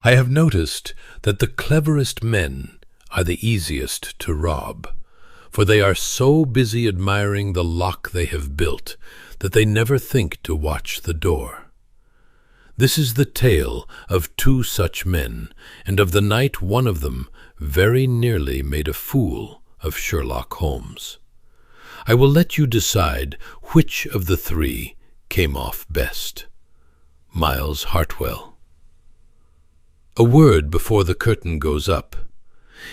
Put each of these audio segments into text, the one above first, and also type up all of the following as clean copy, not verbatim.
I have noticed that the cleverest men are the easiest to rob, for they are so busy admiring the lock they have built that they never think to watch the door. This is the tale of two such men, and of the night one of them very nearly made a fool of Sherlock Holmes. I will let you decide which of the three came off best. Miles Hartwell. A word before the curtain goes up.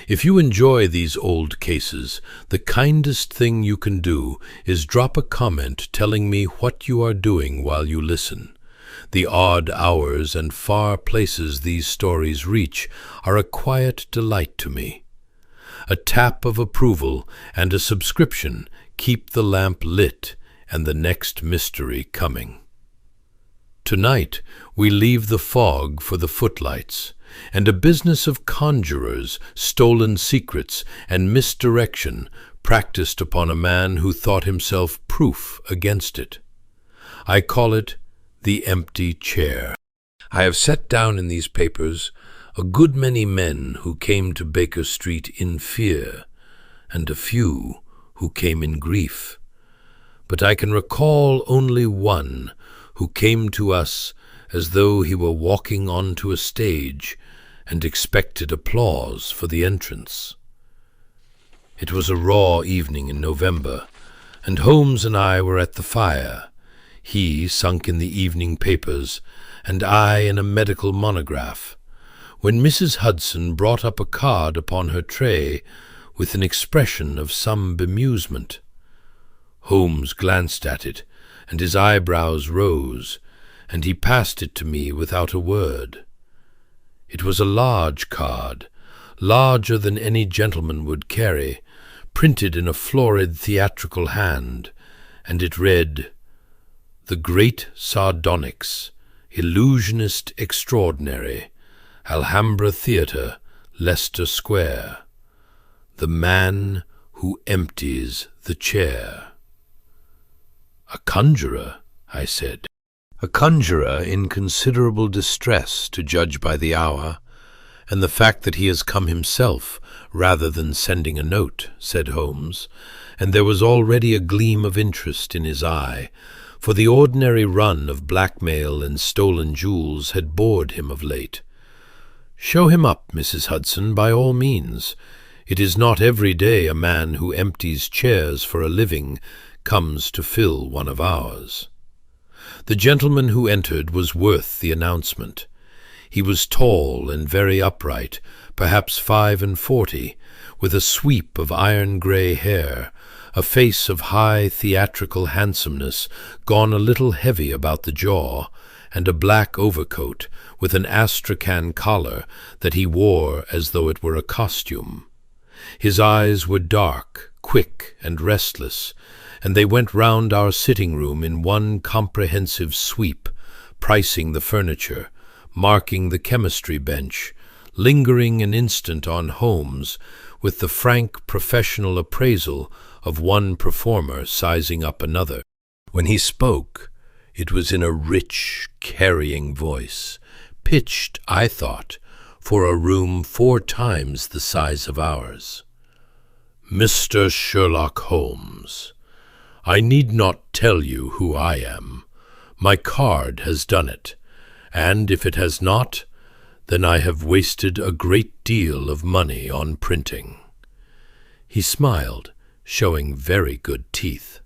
If you enjoy these old cases, the kindest thing you can do is drop a comment telling me what you are doing while you listen. The odd hours and far places these stories reach are a quiet delight to me. A tap of approval and a subscription keep the lamp lit and the next mystery coming. Tonight we leave the fog for the footlights, and a business of conjurers, stolen secrets, and misdirection practiced upon a man who thought himself proof against it. I call it the empty chair. I have set down in these papers a good many men who came to Baker Street in fear, and a few who came in grief. But I can recall only one who came to us as though he were walking onto a stage and expected applause for the entrance. It was a raw evening in November, and Holmes and I were at the fire, he sunk in the evening papers, and I in a medical monograph, when Mrs. Hudson brought up a card upon her tray with an expression of some bemusement. Holmes glanced at it, and his eyebrows rose, and he passed it to me without a word. It was a large card, larger than any gentleman would carry, printed in a florid theatrical hand, and it read, "The Great Sardonyx, Illusionist Extraordinary, Alhambra Theatre, Leicester Square. The Man Who Empties the Chair." "A conjurer," I said. "A conjurer in considerable distress, to judge by the hour, and the fact that he has come himself rather than sending a note," said Holmes, and there was already a gleam of interest in his eye, for the ordinary run of blackmail and stolen jewels had bored him of late. "Show him up, Mrs. Hudson, by all means. It is not every day a man who empties chairs for a living comes to fill one of ours." The gentleman who entered was worth the announcement. He was tall and very upright, perhaps 45, with a sweep of iron-grey hair, a face of high theatrical handsomeness gone a little heavy about the jaw, and a black overcoat with an astrakhan collar that he wore as though it were a costume. His eyes were dark, quick, and restless, and they went round our sitting-room in one comprehensive sweep, pricing the furniture, marking the chemistry bench, lingering an instant on Holmes with the frank professional appraisal of one performer sizing up another. When he spoke, it was in a rich, carrying voice, pitched, I thought, for a room 4 times the size of ours. "Mr. Sherlock Holmes, I need not tell you who I am. My card has done it, and if it has not, then I have wasted a great deal of money on printing." He smiled, showing very good teeth.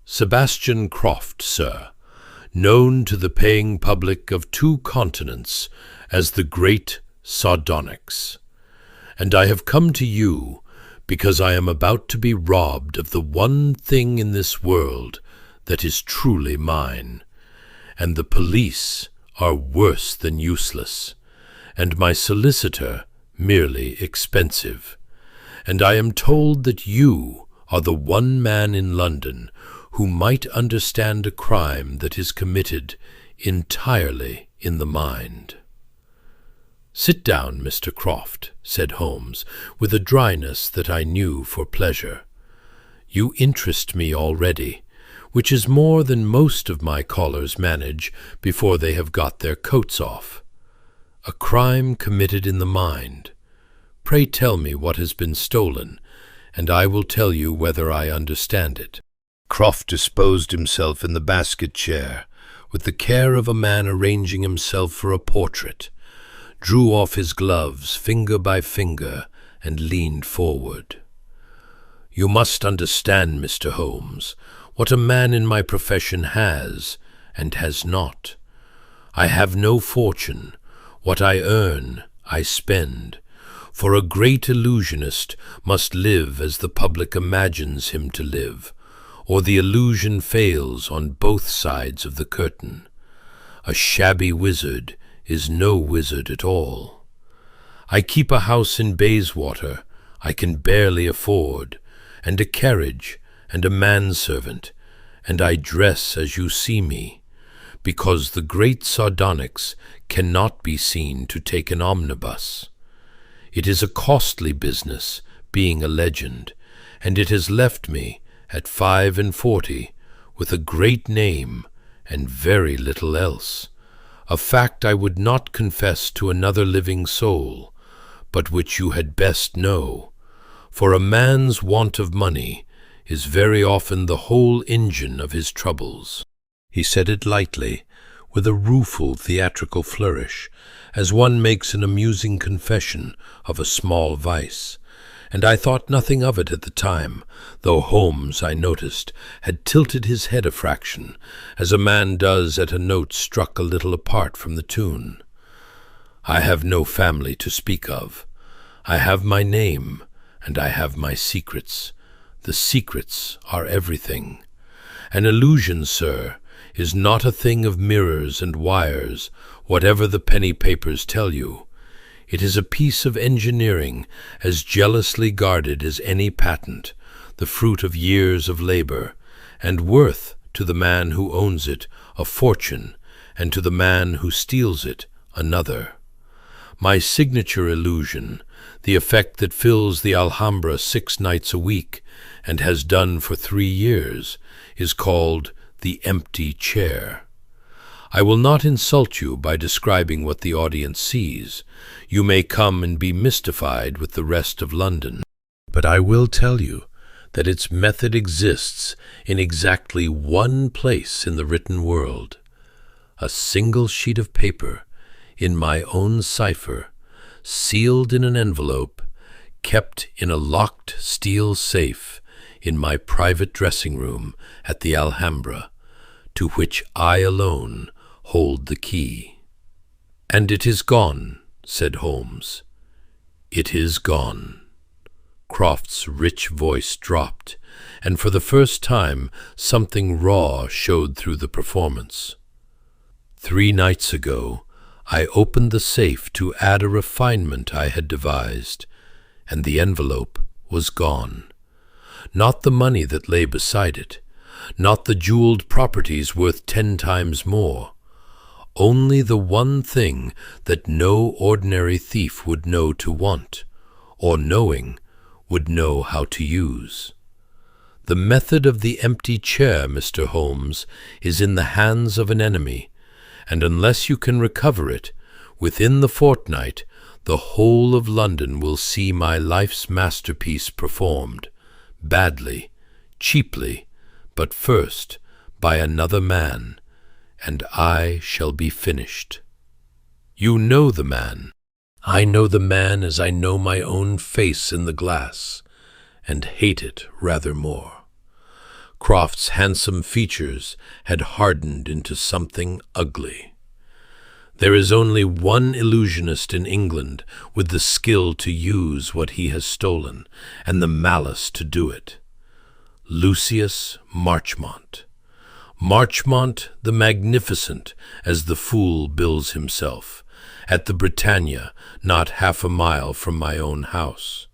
"Sebastian Croft, sir, known to the paying public of 2 continents as the Great Sardonyx. And I have come to you because I am about to be robbed of the one thing in this world that is truly mine, and the police are worse than useless, and my solicitor merely expensive, and I am told that you are the one man in London who might understand a crime that is committed entirely in the mind." "Sit down, Mr. Croft," said Holmes, with a dryness that I knew for pleasure. "You interest me already, which is more than most of my callers manage before they have got their coats off. A crime committed in the mind. Pray tell me what has been stolen, and I will tell you whether I understand it." Croft disposed himself in the basket chair, with the care of a man arranging himself for a portrait, drew off his gloves finger by finger, and leaned forward. "You must understand, Mr. Holmes, what a man in my profession has and has not. I have no fortune. What I earn, I spend, for a great illusionist must live as the public imagines him to live, or the illusion fails on both sides of the curtain. A shabby wizard is no wizard at all. I keep a house in Bayswater I can barely afford, and a carriage, and a manservant, and I dress as you see me, because the great sardonyx cannot be seen to take an omnibus. It is a costly business, being a legend, and it has left me, at 45, with a great name and very little else, a fact I would not confess to another living soul, but which you had best know, for a man's want of money is very often the whole engine of his troubles." He said it lightly, with a rueful theatrical flourish, as one makes an amusing confession of a small vice, and I thought nothing of it at the time, though Holmes, I noticed, had tilted his head a fraction, as a man does at a note struck a little apart from the tune. "I have no family to speak of. I have my name, and I have my secrets. The secrets are everything. An illusion, sir, is not a thing of mirrors and wires, whatever the penny papers tell you. It is a piece of engineering as jealously guarded as any patent, the fruit of years of labor, and worth, to the man who owns it, a fortune, and to the man who steals it, another. My signature illusion, the effect that fills the Alhambra 6 nights a week, and has done for 3 years, is called the empty chair. I will not insult you by describing what the audience sees. You may come and be mystified with the rest of London. But I will tell you that its method exists in exactly one place in the written world. A single sheet of paper, in my own cipher, sealed in an envelope, kept in a locked steel safe in my private dressing-room at the Alhambra, to which I alone hold the key." "And it is gone," said Holmes. "It is gone." Croft's rich voice dropped, and for the first time something raw showed through the performance. "3 nights ago, I opened the safe to add a refinement I had devised, and the envelope was gone. Not the money that lay beside it, not the jeweled properties worth 10 times more, only the one thing that no ordinary thief would know to want, or knowing, would know how to use. The method of the empty chair, Mr. Holmes, is in the hands of an enemy, and unless you can recover it, within the fortnight, the whole of London will see my life's masterpiece performed, badly, cheaply, but first by another man, and I shall be finished. You know the man. I know the man as I know my own face in the glass, and hate it rather more." Croft's handsome features had hardened into something ugly. "There is only one illusionist in England with the skill to use what he has stolen, and the malice to do it. Lucius Marchmont. Marchmont the Magnificent, as the fool bills himself, at the Britannia, not half a mile from my own house.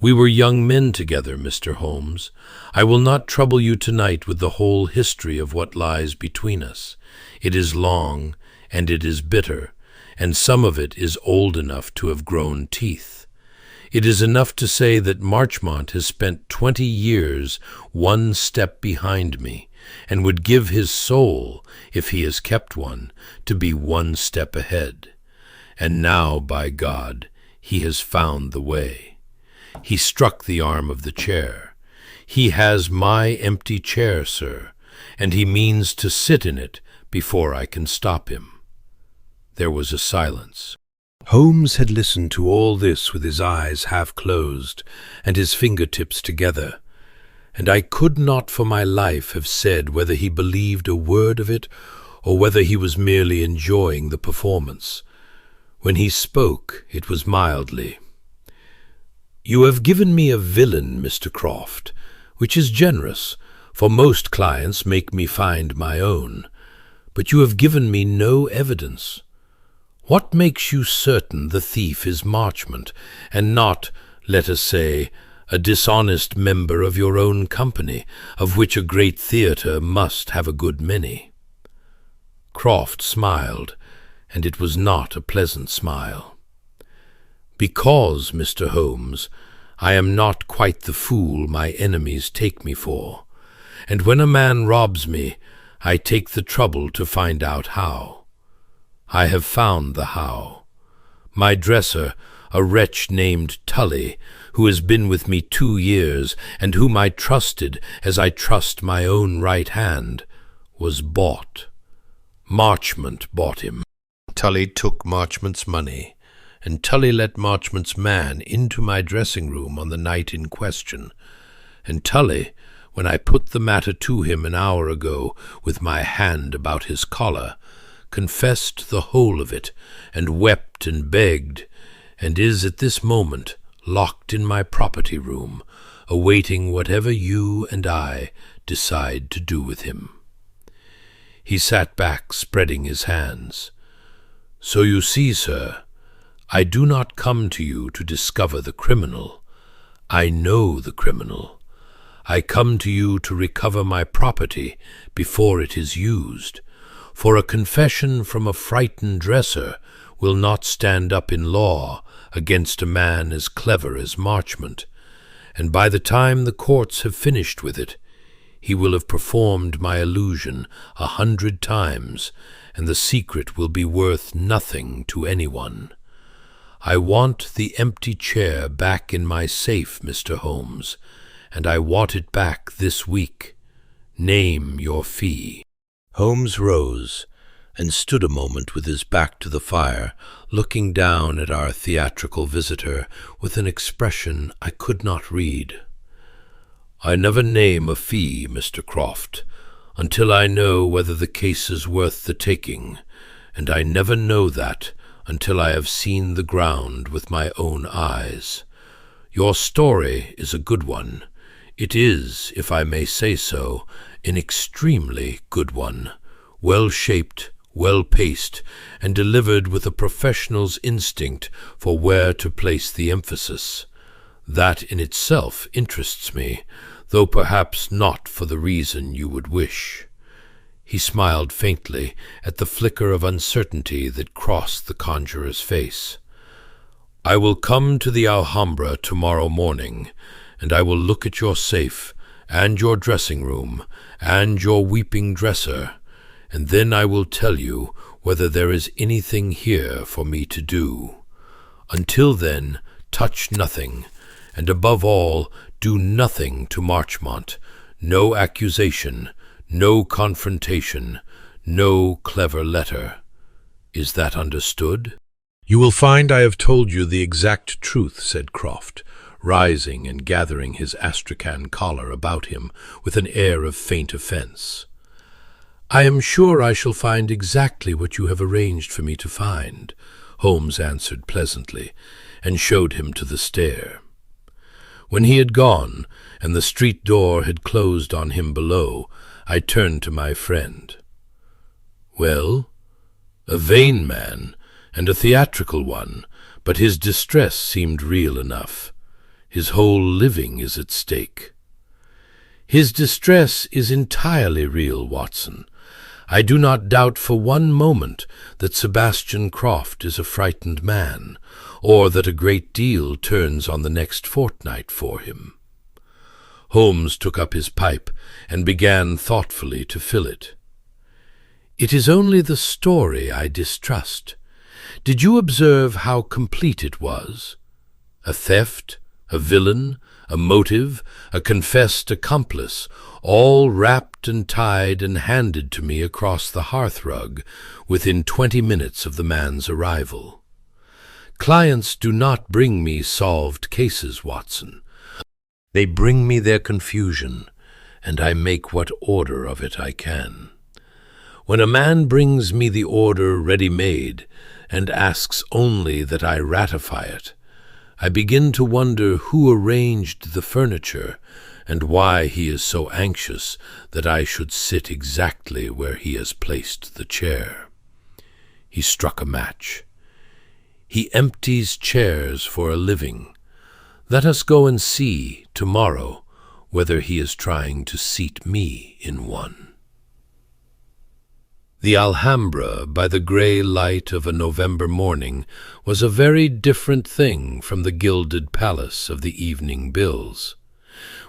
We were young men together, Mr. Holmes. I will not trouble you tonight with the whole history of what lies between us. It is long, and it is bitter, and some of it is old enough to have grown teeth. It is enough to say that Marchmont has spent 20 years one step behind me, and would give his soul, if he has kept one, to be one step ahead. and now, by God, he has found the way. He struck the arm of the chair. He has my empty chair, sir, and he means to sit in it before I can stop him." There was a silence. Holmes had listened to all this with his eyes half closed and his fingertips together, and I could not for my life have said whether he believed a word of it or whether he was merely enjoying the performance. When he spoke, it was mildly. "You have given me a villain, Mr. Croft, which is generous, for most clients make me find my own, but you have given me no evidence. What makes you certain the thief is Marchmont, and not, let us say, a dishonest member of your own company, of which a great theatre must have a good many?" Croft smiled, and it was not a pleasant smile. "Because, Mr. Holmes, I am not quite the fool my enemies take me for, and when a man robs me, I take the trouble to find out how. I have found the how. My dresser, a wretch named Tully, who has been with me 2 years, and whom I trusted as I trust my own right hand, was bought. Marchmont bought him. Tully took Marchmont's money, and Tully let Marchmont's man into my dressing-room on the night in question, and Tully, when I put the matter to him an hour ago with my hand about his collar, confessed the whole of it, and wept and begged, and is at this moment locked in my property-room, awaiting whatever you and I decide to do with him." He sat back, spreading his hands. "So you see, sir, I do not come to you to discover the criminal. I know the criminal. I come to you to recover my property before it is used, for a confession from a frightened dresser will not stand up in law against a man as clever as Marchmont, and by the time the courts have finished with it, he will have performed my illusion 100 times, and the secret will be worth nothing to anyone. I want the empty chair back in my safe, Mr. Holmes, and I want it back this week. Name your fee." Holmes rose and stood a moment with his back to the fire, looking down at our theatrical visitor with an expression I could not read. "I never name a fee, Mr. Croft, until I know whether the case is worth the taking, and I never know that until I have seen the ground with my own eyes. Your story is a good one. It is, if I may say so, an extremely good one, well-shaped, well-paced, and delivered with a professional's instinct for where to place the emphasis. That in itself interests me, though perhaps not for the reason you would wish." He smiled faintly at the flicker of uncertainty that crossed the conjurer's face. "I will come to the Alhambra tomorrow morning, and I will look at your safe, and your dressing-room, and your weeping dresser, and then I will tell you whether there is anything here for me to do. Until then, touch nothing, and above all, do nothing to Marchmont. No accusation, no confrontation, no clever letter. Is that understood?" "You will find I have told you the exact truth," said Croft, rising and gathering his astrakhan collar about him with an air of faint offence. "I am sure I shall find exactly what you have arranged for me to find," Holmes answered pleasantly, and showed him to the stair. When he had gone, and the street door had closed on him below, I turned to my friend. "Well, a vain man, and a theatrical one, but his distress seemed real enough. His whole living is at stake." "His distress is entirely real, Watson. I do not doubt for one moment that Sebastian Croft is a frightened man, or that a great deal turns on the next fortnight for him." Holmes took up his pipe and began thoughtfully to fill it. "It is only the story I distrust. Did you observe how complete it was? A theft, a villain, a motive, a confessed accomplice, all wrapped and tied and handed to me across the hearthrug within 20 minutes of the man's arrival. Clients do not bring me solved cases, Watson. They bring me their confusion, and I make what order of it I can. When a man brings me the order ready-made and asks only that I ratify it, I begin to wonder who arranged the furniture and why he is so anxious that I should sit exactly where he has placed the chair. He struck a match. He empties chairs for a living. Let us go and see tomorrow whether he is trying to seat me in one. The Alhambra, by the grey light of a November morning, was a very different thing from the gilded palace of the evening bills.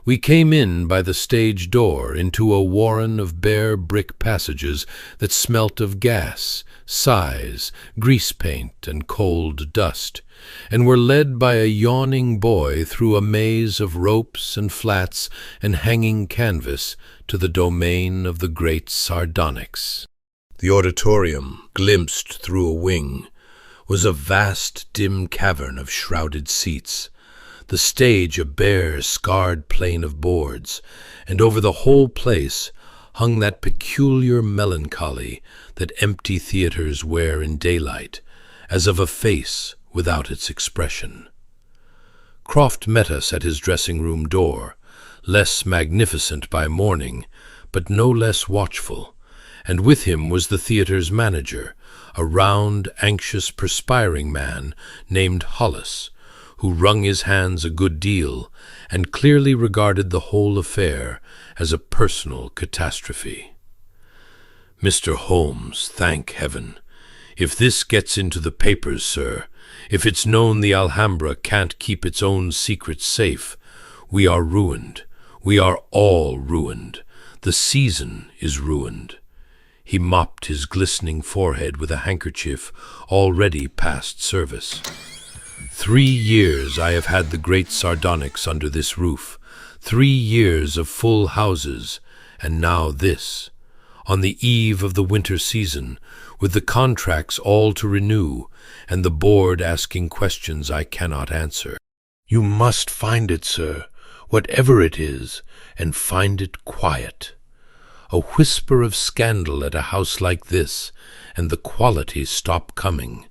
We came in by the stage door into a warren of bare brick passages that smelt of gas, size, grease paint, and cold dust, and were led by a yawning boy through a maze of ropes and flats and hanging canvas to the domain of the great sardonyx. The auditorium, glimpsed through a wing, was a vast, dim cavern of shrouded seats, the stage a bare, scarred plain of boards, and over the whole place hung that peculiar melancholy that empty theaters wear in daylight, as of a face without its expression. Croft met us at his dressing-room door, less magnificent by morning, but no less watchful, and with him was the theatre's manager, a round, anxious, perspiring man named Hollis, who wrung his hands a good deal and clearly regarded the whole affair as a personal catastrophe. "Mr. Holmes, thank heaven. If this gets into the papers, sir, if it's known the Alhambra can't keep its own secrets safe, we are ruined. We are all ruined. The season is ruined." He mopped his glistening forehead with a handkerchief already past service. 3 years I have had the great sardonyx under this roof, 3 years of full houses, and now this, on the eve of the winter season, with the contracts all to renew, and the board asking questions I cannot answer. You must find it, sir, whatever it is, and find it quiet. A whisper of scandal at a house like this, and the qualities stop coming.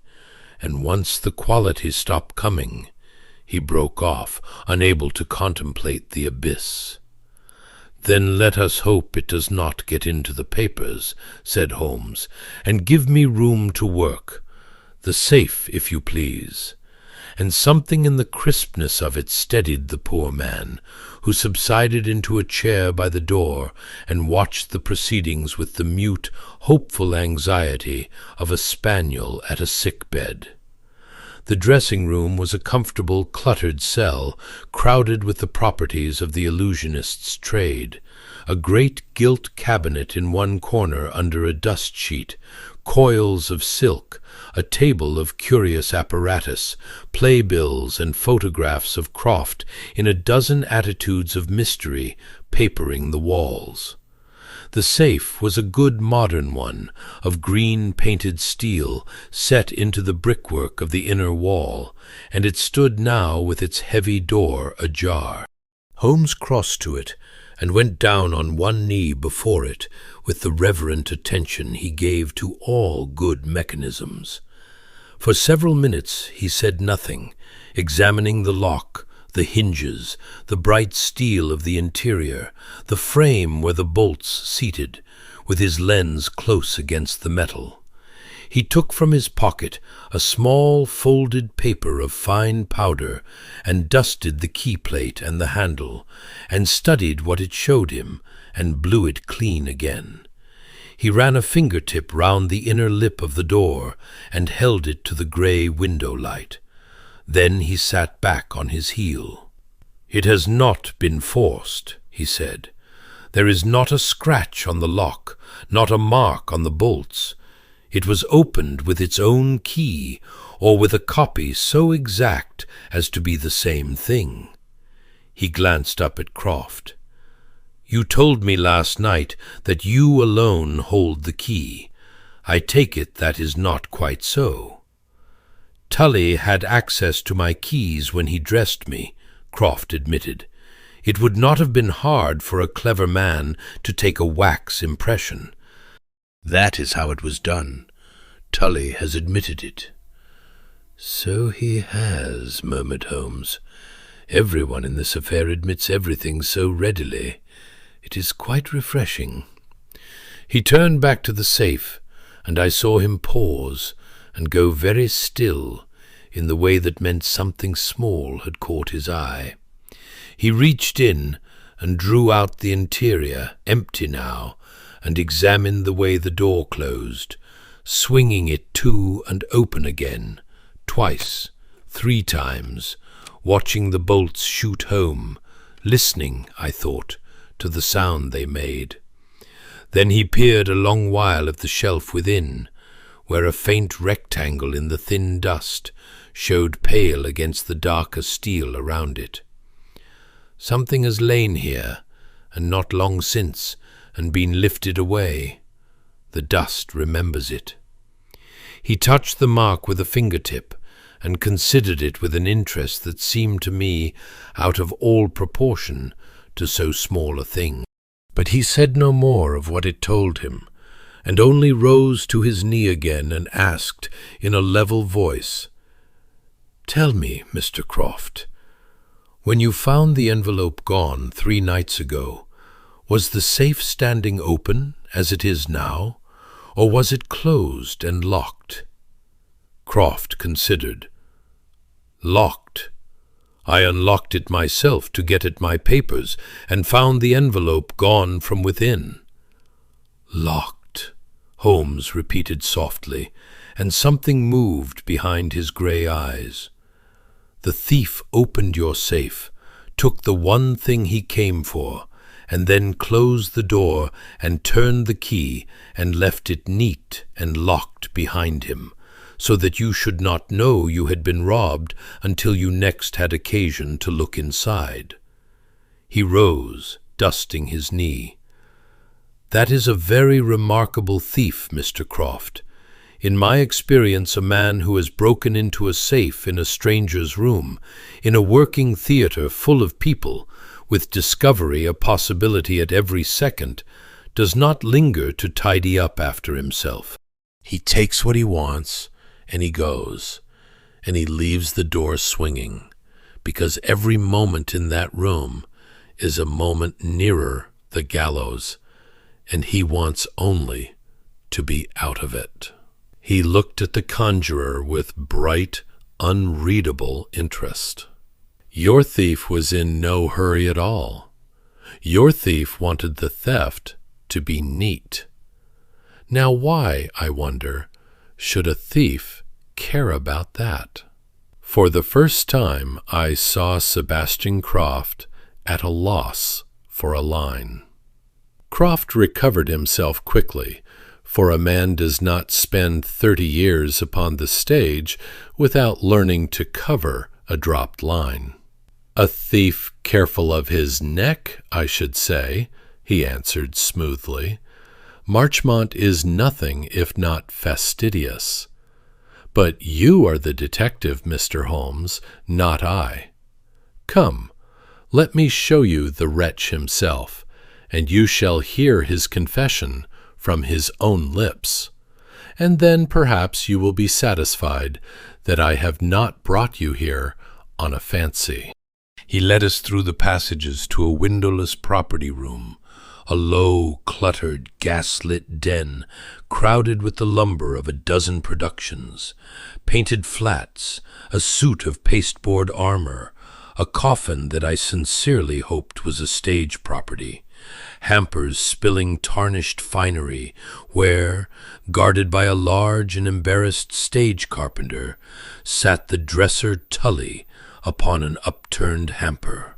And once the qualities stop coming, he broke off, unable to contemplate the abyss. "Then let us hope it does not get into the papers," said Holmes, "and give me room to work. The safe, if you please." And something in the crispness of it steadied the poor man, who subsided into a chair by the door and watched the proceedings with the mute, hopeful anxiety of a spaniel at a sick-bed. The dressing-room was a comfortable, cluttered cell, crowded with the properties of the illusionist's trade. A great gilt cabinet in one corner under a dust-sheet, coils of silk, a table of curious apparatus, playbills and photographs of Croft in a dozen attitudes of mystery papering the walls. The safe was a good modern one, of green painted steel, set into the brickwork of the inner wall, and it stood now with its heavy door ajar. Holmes crossed to it, and went down on one knee before it with the reverent attention he gave to all good mechanisms. For several minutes he said nothing, examining the lock, the hinges, the bright steel of the interior, the frame where the bolts seated, with his lens close against the metal. He took from his pocket a small folded paper of fine powder and dusted the key plate and the handle, and studied what it showed him, and blew it clean again. He ran a fingertip round the inner lip of the door and held it to the grey window light. Then he sat back on his heel. "It has not been forced," he said. "There is not a scratch on the lock, not a mark on the bolts. It was opened with its own key, or with a copy so exact as to be the same thing. He glanced up at Croft. "You told me last night that you alone hold the key. I take it that is not quite so." "Tully had access to my keys when he dressed me," Croft admitted. "It would not have been hard for a clever man to take a wax impression. That is how it was done. Tully has admitted it." "So he has," murmured Holmes. "Everyone in this affair admits everything so readily. It is quite refreshing." He turned back to the safe, and I saw him pause and go very still in the way that meant something small had caught his eye. He reached in and drew out the interior, empty now, and examined the way the door closed, swinging it to and open again, twice, 3 times, watching the bolts shoot home, listening, I thought, to the sound they made. Then he peered a long while at the shelf within, where a faint rectangle in the thin dust showed pale against the darker steel around it. "Something has lain here, and not long since, and been lifted away. The dust remembers it." He touched the mark with a fingertip, and considered it with an interest that seemed to me out of all proportion to so small a thing. But he said no more of what it told him, and only rose to his knee again and asked in a level voice, "Tell me, Mr. Croft, when you found the envelope gone 3 nights ago, was the safe standing open as it is now, or was it closed and locked?" Croft considered. "Locked. I unlocked it myself to get at my papers, and found the envelope gone from within." "Locked," Holmes repeated softly, and something moved behind his grey eyes. "The thief opened your safe, took the one thing he came for, and then closed the door and turned the key and left it neat and locked behind him, so that you should not know you had been robbed until you next had occasion to look inside." He rose, dusting his knee. "That is a very remarkable thief, Mr. Croft. In my experience, a man who has broken into a safe in a stranger's room, in a working theater full of people, with discovery a possibility at every second, does not linger to tidy up after himself. He takes what he wants, and he goes, and he leaves the door swinging, because every moment in that room is a moment nearer the gallows, and he wants only to be out of it." He looked at the conjurer with bright, unreadable interest. "Your thief was in no hurry at all. Your thief wanted the theft to be neat. Now why, I wonder, should a thief care about that?" For the first time I saw Sebastian Croft at a loss for a line. Croft recovered himself quickly, for a man does not spend 30 years upon the stage without learning to cover a dropped line. "A thief careful of his neck, I should say," he answered smoothly. "Marchmont is nothing if not fastidious. But you are the detective, Mr. Holmes, not I. Come, let me show you the wretch himself, and you shall hear his confession from his own lips, and then perhaps you will be satisfied that I have not brought you here on a fancy." He led us through the passages to a windowless property room, a low, cluttered, gas-lit den crowded with the lumber of a dozen productions, painted flats, a suit of pasteboard armor, a coffin that I sincerely hoped was a stage property, hampers spilling tarnished finery, where, guarded by a large and embarrassed stage carpenter, sat the dresser Tully upon an upturned hamper.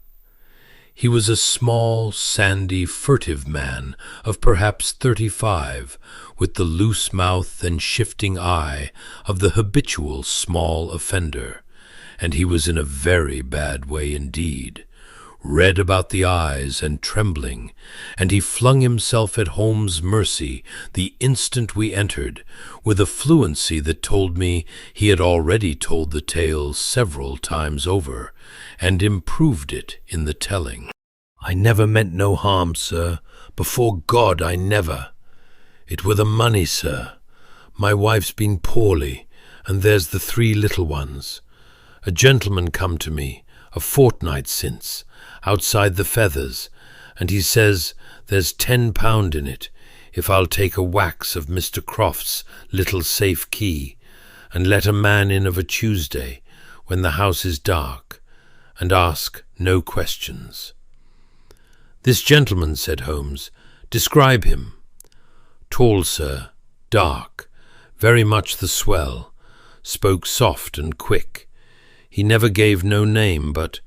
He was a small, sandy, furtive man of perhaps 35, with the loose mouth and shifting eye of the habitual small offender, and he was in a very bad way indeed, red about the eyes and trembling, and he flung himself at Holmes' mercy the instant we entered, with a fluency that told me he had already told the tale several times over, and improved it in the telling. "I never meant no harm, sir. Before God, I never. It were the money, sir. My wife's been poorly, and there's the 3 little ones. A gentleman come to me, a fortnight since, outside the Feathers, and he says there's £10 in it if I'll take a wax of Mr. Croft's little safe key, and let a man in of a Tuesday, when the house is dark, and ask no questions." "This gentleman," said Holmes, "describe him." "Tall, sir, dark, very much the swell, spoke soft and quick. He never gave no name, but—"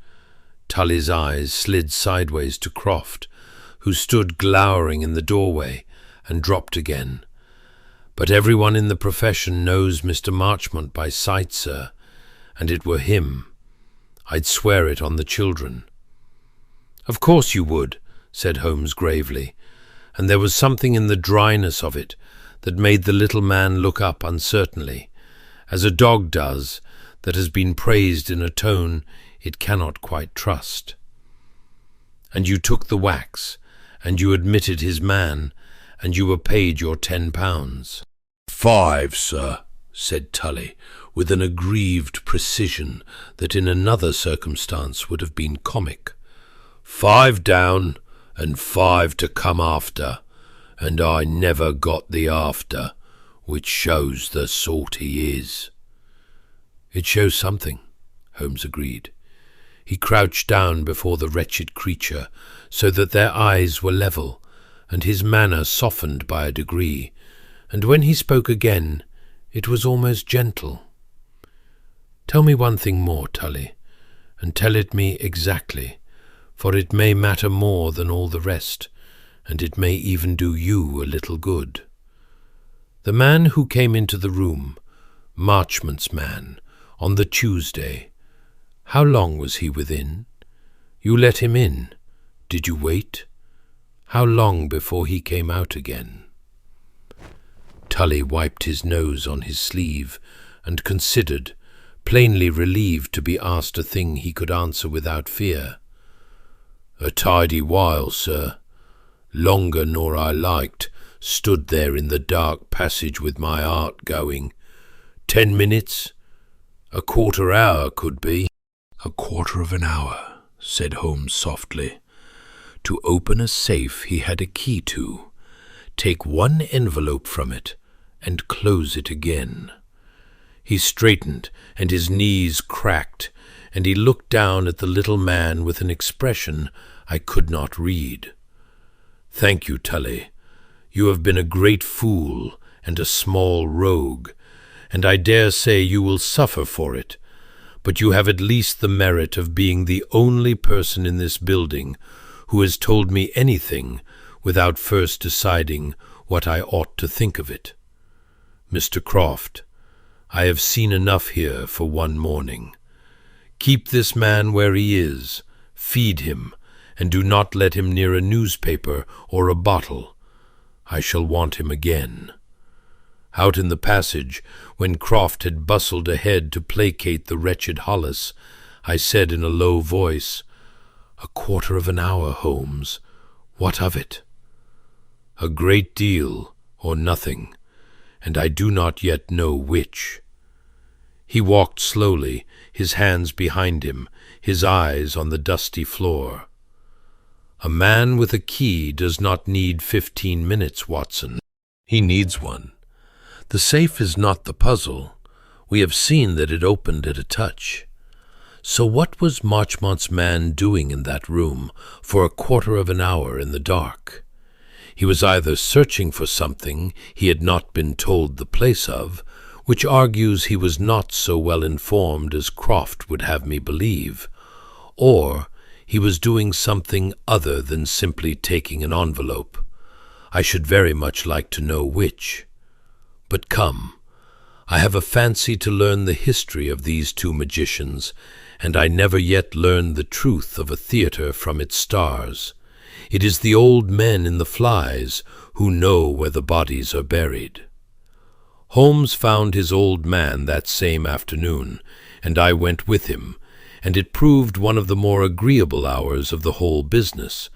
Tully's eyes slid sideways to Croft, who stood glowering in the doorway, and dropped again. "But everyone in the profession knows Mr. Marchmont by sight, sir, and it were him. I'd swear it on the children." "Of course you would," said Holmes gravely, and there was something in the dryness of it that made the little man look up uncertainly, as a dog does that has been praised in a tone it cannot quite trust. "And you took the wax, and you admitted his man, and you were paid your £10. "5, sir," said Tully, with an aggrieved precision that in another circumstance would have been comic. "5 down, and 5 to come after, and I never got the after, which shows the sort he is." "It shows something," Holmes agreed. He crouched down before the wretched creature, so that their eyes were level, and his manner softened by a degree, and when he spoke again, it was almost gentle. "Tell me one thing more, Tully, and tell it me exactly, for it may matter more than all the rest, and it may even do you a little good. The man who came into the room, Marchmont's man, on the Tuesday, how long was he within? You let him in. Did you wait? How long before he came out again?" Tully wiped his nose on his sleeve and considered, plainly relieved to be asked a thing he could answer without fear. "A tidy while, sir. Longer nor I liked, stood there in the dark passage with my heart going. 10 minutes? A quarter hour could be." "A quarter of an hour," said Holmes softly. "To open a safe he had a key to, take one envelope from it, and close it again." He straightened, and his knees cracked, and he looked down at the little man with an expression I could not read. "Thank you, Tully. You have been a great fool and a small rogue, and I dare say you will suffer for it, but you have at least the merit of being the only person in this building who has told me anything without first deciding what I ought to think of it. Mr. Croft, I have seen enough here for one morning. Keep this man where he is, feed him, and do not let him near a newspaper or a bottle. I shall want him again." Out in the passage, when Croft had bustled ahead to placate the wretched Hollis, I said in a low voice, "A quarter of an hour, Holmes. What of it?" "A great deal, or nothing, and I do not yet know which." He walked slowly, his hands behind him, his eyes on the dusty floor. "A man with a key does not need 15 minutes, Watson. He needs one. The safe is not the puzzle. We have seen that it opened at a touch. So what was Marchmont's man doing in that room for a quarter of an hour in the dark? He was either searching for something he had not been told the place of, which argues he was not so well informed as Croft would have me believe, or he was doing something other than simply taking an envelope. I should very much like to know which. But come, I have a fancy to learn the history of these two magicians, and I never yet learned the truth of a theatre from its stars. It is the old men in the flies who know where the bodies are buried. Holmes found his old man that same afternoon, and I went with him, and it proved one of the more agreeable hours of the whole business,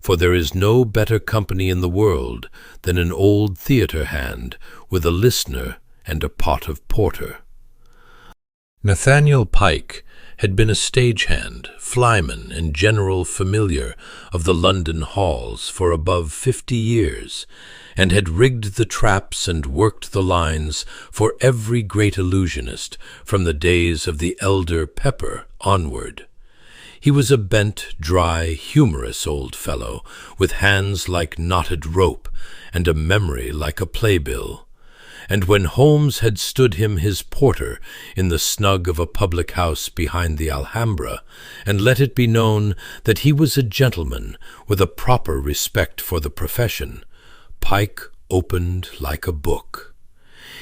for there is no better company in the world than an old theatre hand with a listener and a pot of porter. Nathaniel Pike had been a stagehand, flyman, and general familiar of the London halls for above 50 years, and had rigged the traps and worked the lines for every great illusionist from the days of the elder Pepper onward. He was a bent, dry, humorous old fellow, with hands like knotted rope and a memory like a playbill. And when Holmes had stood him his porter in the snug of a public house behind the Alhambra, and let it be known that he was a gentleman with a proper respect for the profession, Pike opened like a book.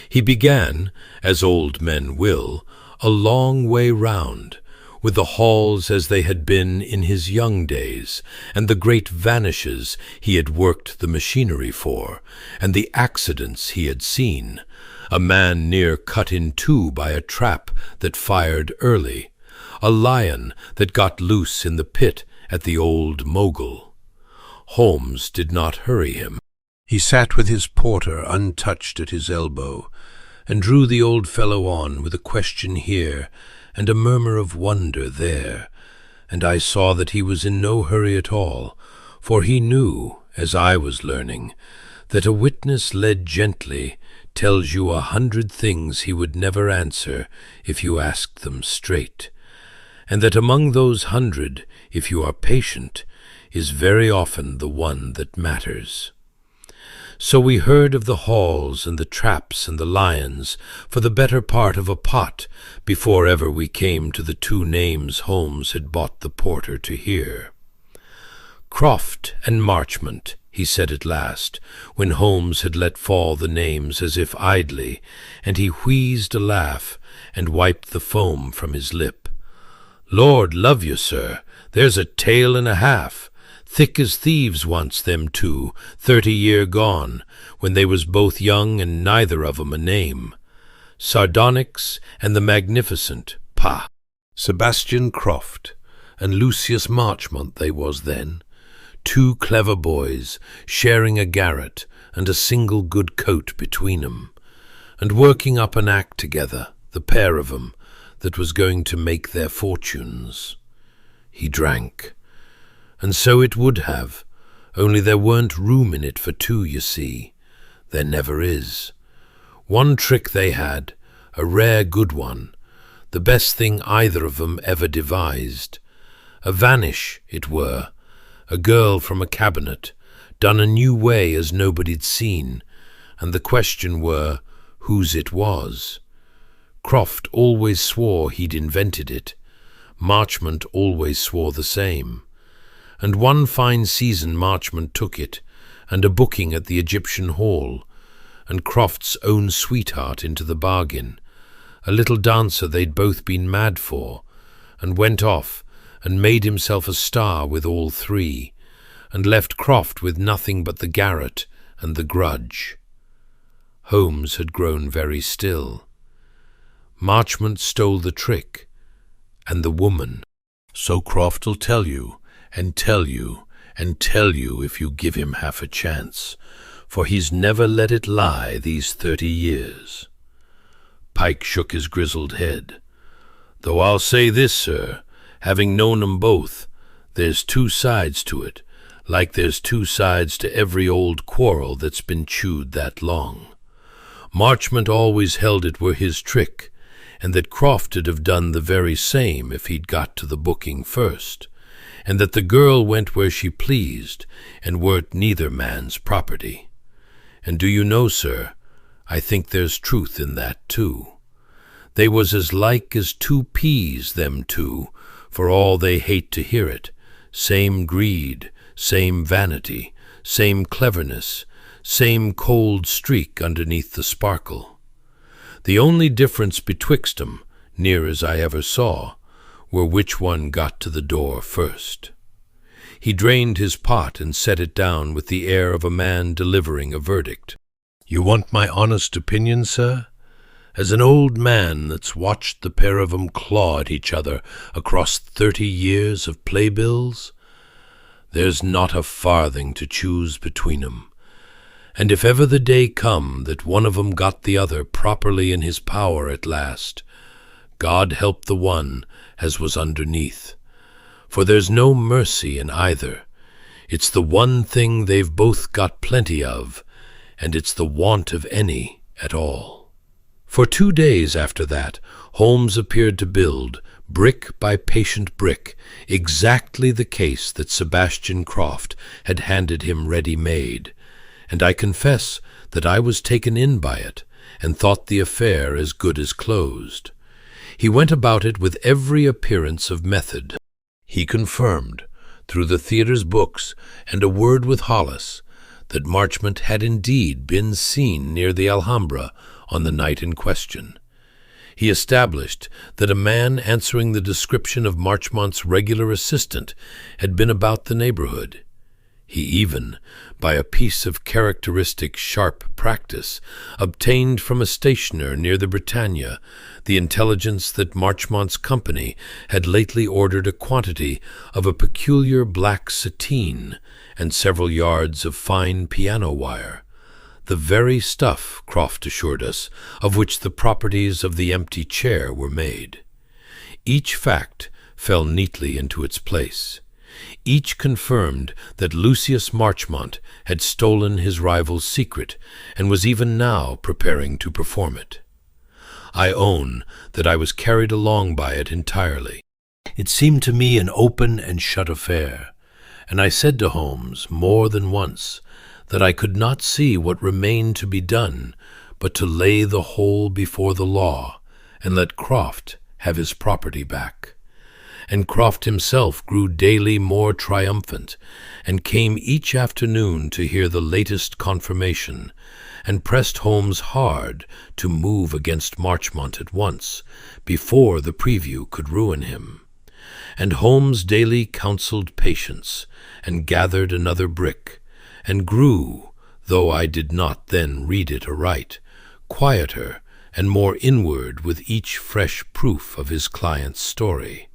He began, as old men will, a long way round, with the halls as they had been in his young days, and the great vanishes he had worked the machinery for, and the accidents he had seen, a man near cut in two by a trap that fired early, a lion that got loose in the pit at the old Mogul. Holmes did not hurry him. He sat with his porter untouched at his elbow, and drew the old fellow on with a question here and a murmur of wonder there, and I saw that he was in no hurry at all, for he knew, as I was learning, that a witness led gently tells you 100 things he would never answer if you asked them straight, and that among those 100, if you are patient, is very often the one that matters. So we heard of the halls and the traps and the lions for the better part of a pot before ever we came to the two names Holmes had bought the porter to hear. Croft and Marchmont, he said at last, when Holmes had let fall the names as if idly, and he wheezed a laugh and wiped the foam from his lip. Lord love you, sir, there's a tale and a half. Thick as thieves once, them two, 30 year gone, when they was both young and neither of 'em a name. Sardonyx and the Magnificent, pah! Sebastian Croft and Lucius Marchmont they was then, two clever boys, sharing a garret and a single good coat between 'em, and working up an act together, the pair of 'em, that was going to make their fortunes. He drank. And so it would have, only there weren't room in it for two, you see. There never is. One trick they had, a rare good one, the best thing either of 'em ever devised. A vanish, it were, a girl from a cabinet, done a new way as nobody'd seen, and the question were, whose it was. Croft always swore he'd invented it. Marchmont always swore the same. And one fine season Marchmont took it, and a booking at the Egyptian Hall, and Croft's own sweetheart into the bargain, a little dancer they'd both been mad for, and went off and made himself a star with all three, and left Croft with nothing but the garret and the grudge. Holmes had grown very still. Marchmont stole the trick, and the woman. So Croft'll tell you, and tell you, and tell you if you give him half a chance, for he's never let it lie these 30 years. Pike shook his grizzled head. Though I'll say this, sir, having known 'em both, there's two sides to it, like there's two sides to every old quarrel that's been chewed that long. Marchmont always held it were his trick, and that Croft'd have done the very same if he'd got to the booking first, and that the girl went where she pleased, and weren't neither man's property. And do you know, sir, I think there's truth in that too. They was as like as two peas, them two, for all they hate to hear it, same greed, same vanity, same cleverness, same cold streak underneath the sparkle. The only difference betwixt 'em, near as I ever saw, were which one got to the door first. He drained his pot and set it down with the air of a man delivering a verdict. "You want my honest opinion, sir? As an old man that's watched the pair of 'em claw at each other across 30 years of playbills, there's not a farthing to choose between 'em. And if ever the day come that one of 'em got the other properly in his power at last, God help the one as was underneath. For there's no mercy in either. It's the one thing they've both got plenty of, and it's the want of any at all." For 2 days after that, Holmes appeared to build, brick by patient brick, exactly the case that Sebastian Croft had handed him ready-made, and I confess that I was taken in by it, and thought the affair as good as closed. He went about it with every appearance of method. He confirmed, through the theatre's books and a word with Hollis, that Marchmont had indeed been seen near the Alhambra on the night in question. He established that a man answering the description of Marchmont's regular assistant had been about the neighborhood. He even, by a piece of characteristic sharp practice, obtained from a stationer near the Britannia the intelligence that Marchmont's company had lately ordered a quantity of a peculiar black sateen and several yards of fine piano wire, the very stuff, Croft assured us, of which the properties of the empty chair were made. Each fact fell neatly into its place. Each confirmed that Lucius Marchmont had stolen his rival's secret and was even now preparing to perform it. I own that I was carried along by it entirely. It seemed to me an open and shut affair, and I said to Holmes more than once that I could not see what remained to be done but to lay the whole before the law and let Croft have his property back. And Croft himself grew daily more triumphant, and came each afternoon to hear the latest confirmation, and pressed Holmes hard to move against Marchmont at once, before the preview could ruin him. And Holmes daily counselled patience, and gathered another brick, and grew, though I did not then read it aright, quieter and more inward with each fresh proof of his client's story,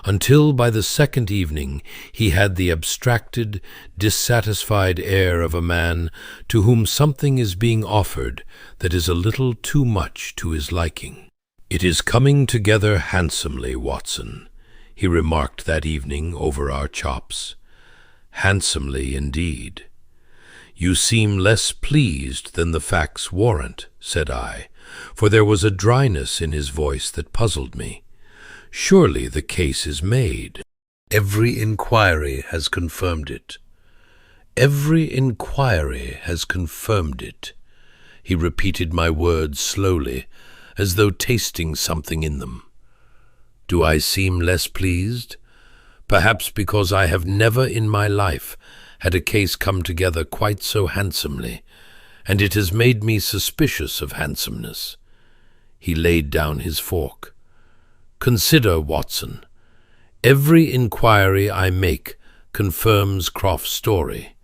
until by the second evening he had the abstracted, dissatisfied air of a man to whom something is being offered that is a little too much to his liking. "It is coming together handsomely, Watson," he remarked that evening over our chops. "Handsomely indeed." "You seem less pleased than the facts warrant," said I, for there was a dryness in his voice that puzzled me. "Surely the case is made. Every inquiry has confirmed it." "Every inquiry has confirmed it." He repeated my words slowly, as though tasting something in them. "Do I seem less pleased? Perhaps because I have never in my life had a case come together quite so handsomely, and it has made me suspicious of handsomeness." He laid down his fork. "Consider, Watson, every inquiry I make confirms Croft's story.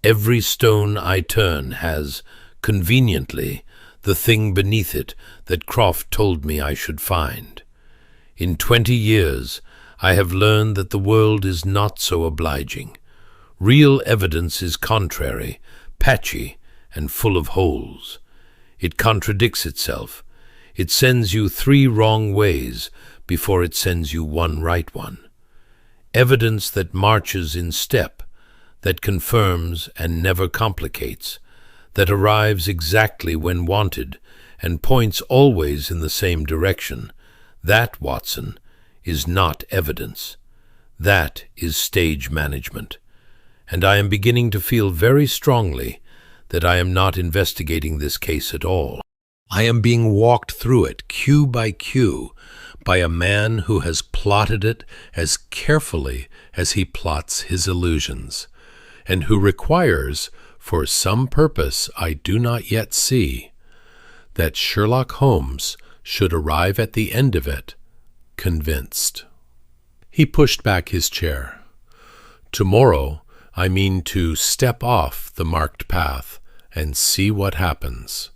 Every stone I turn has, conveniently, the thing beneath it that Croft told me I should find. In 20 years I have learned that the world is not so obliging. Real evidence is contrary, patchy, and full of holes. It contradicts itself. It sends you 3 wrong ways before it sends you 1 right one. Evidence that marches in step, that confirms and never complicates, that arrives exactly when wanted and points always in the same direction. That, Watson, is not evidence. That is stage management. And I am beginning to feel very strongly that I am not investigating this case at all. I am being walked through it, cue by cue, by a man who has plotted it as carefully as he plots his illusions, and who requires, for some purpose I do not yet see, that Sherlock Holmes should arrive at the end of it convinced. He pushed back his chair. Tomorrow I mean to step off the marked path and see what happens.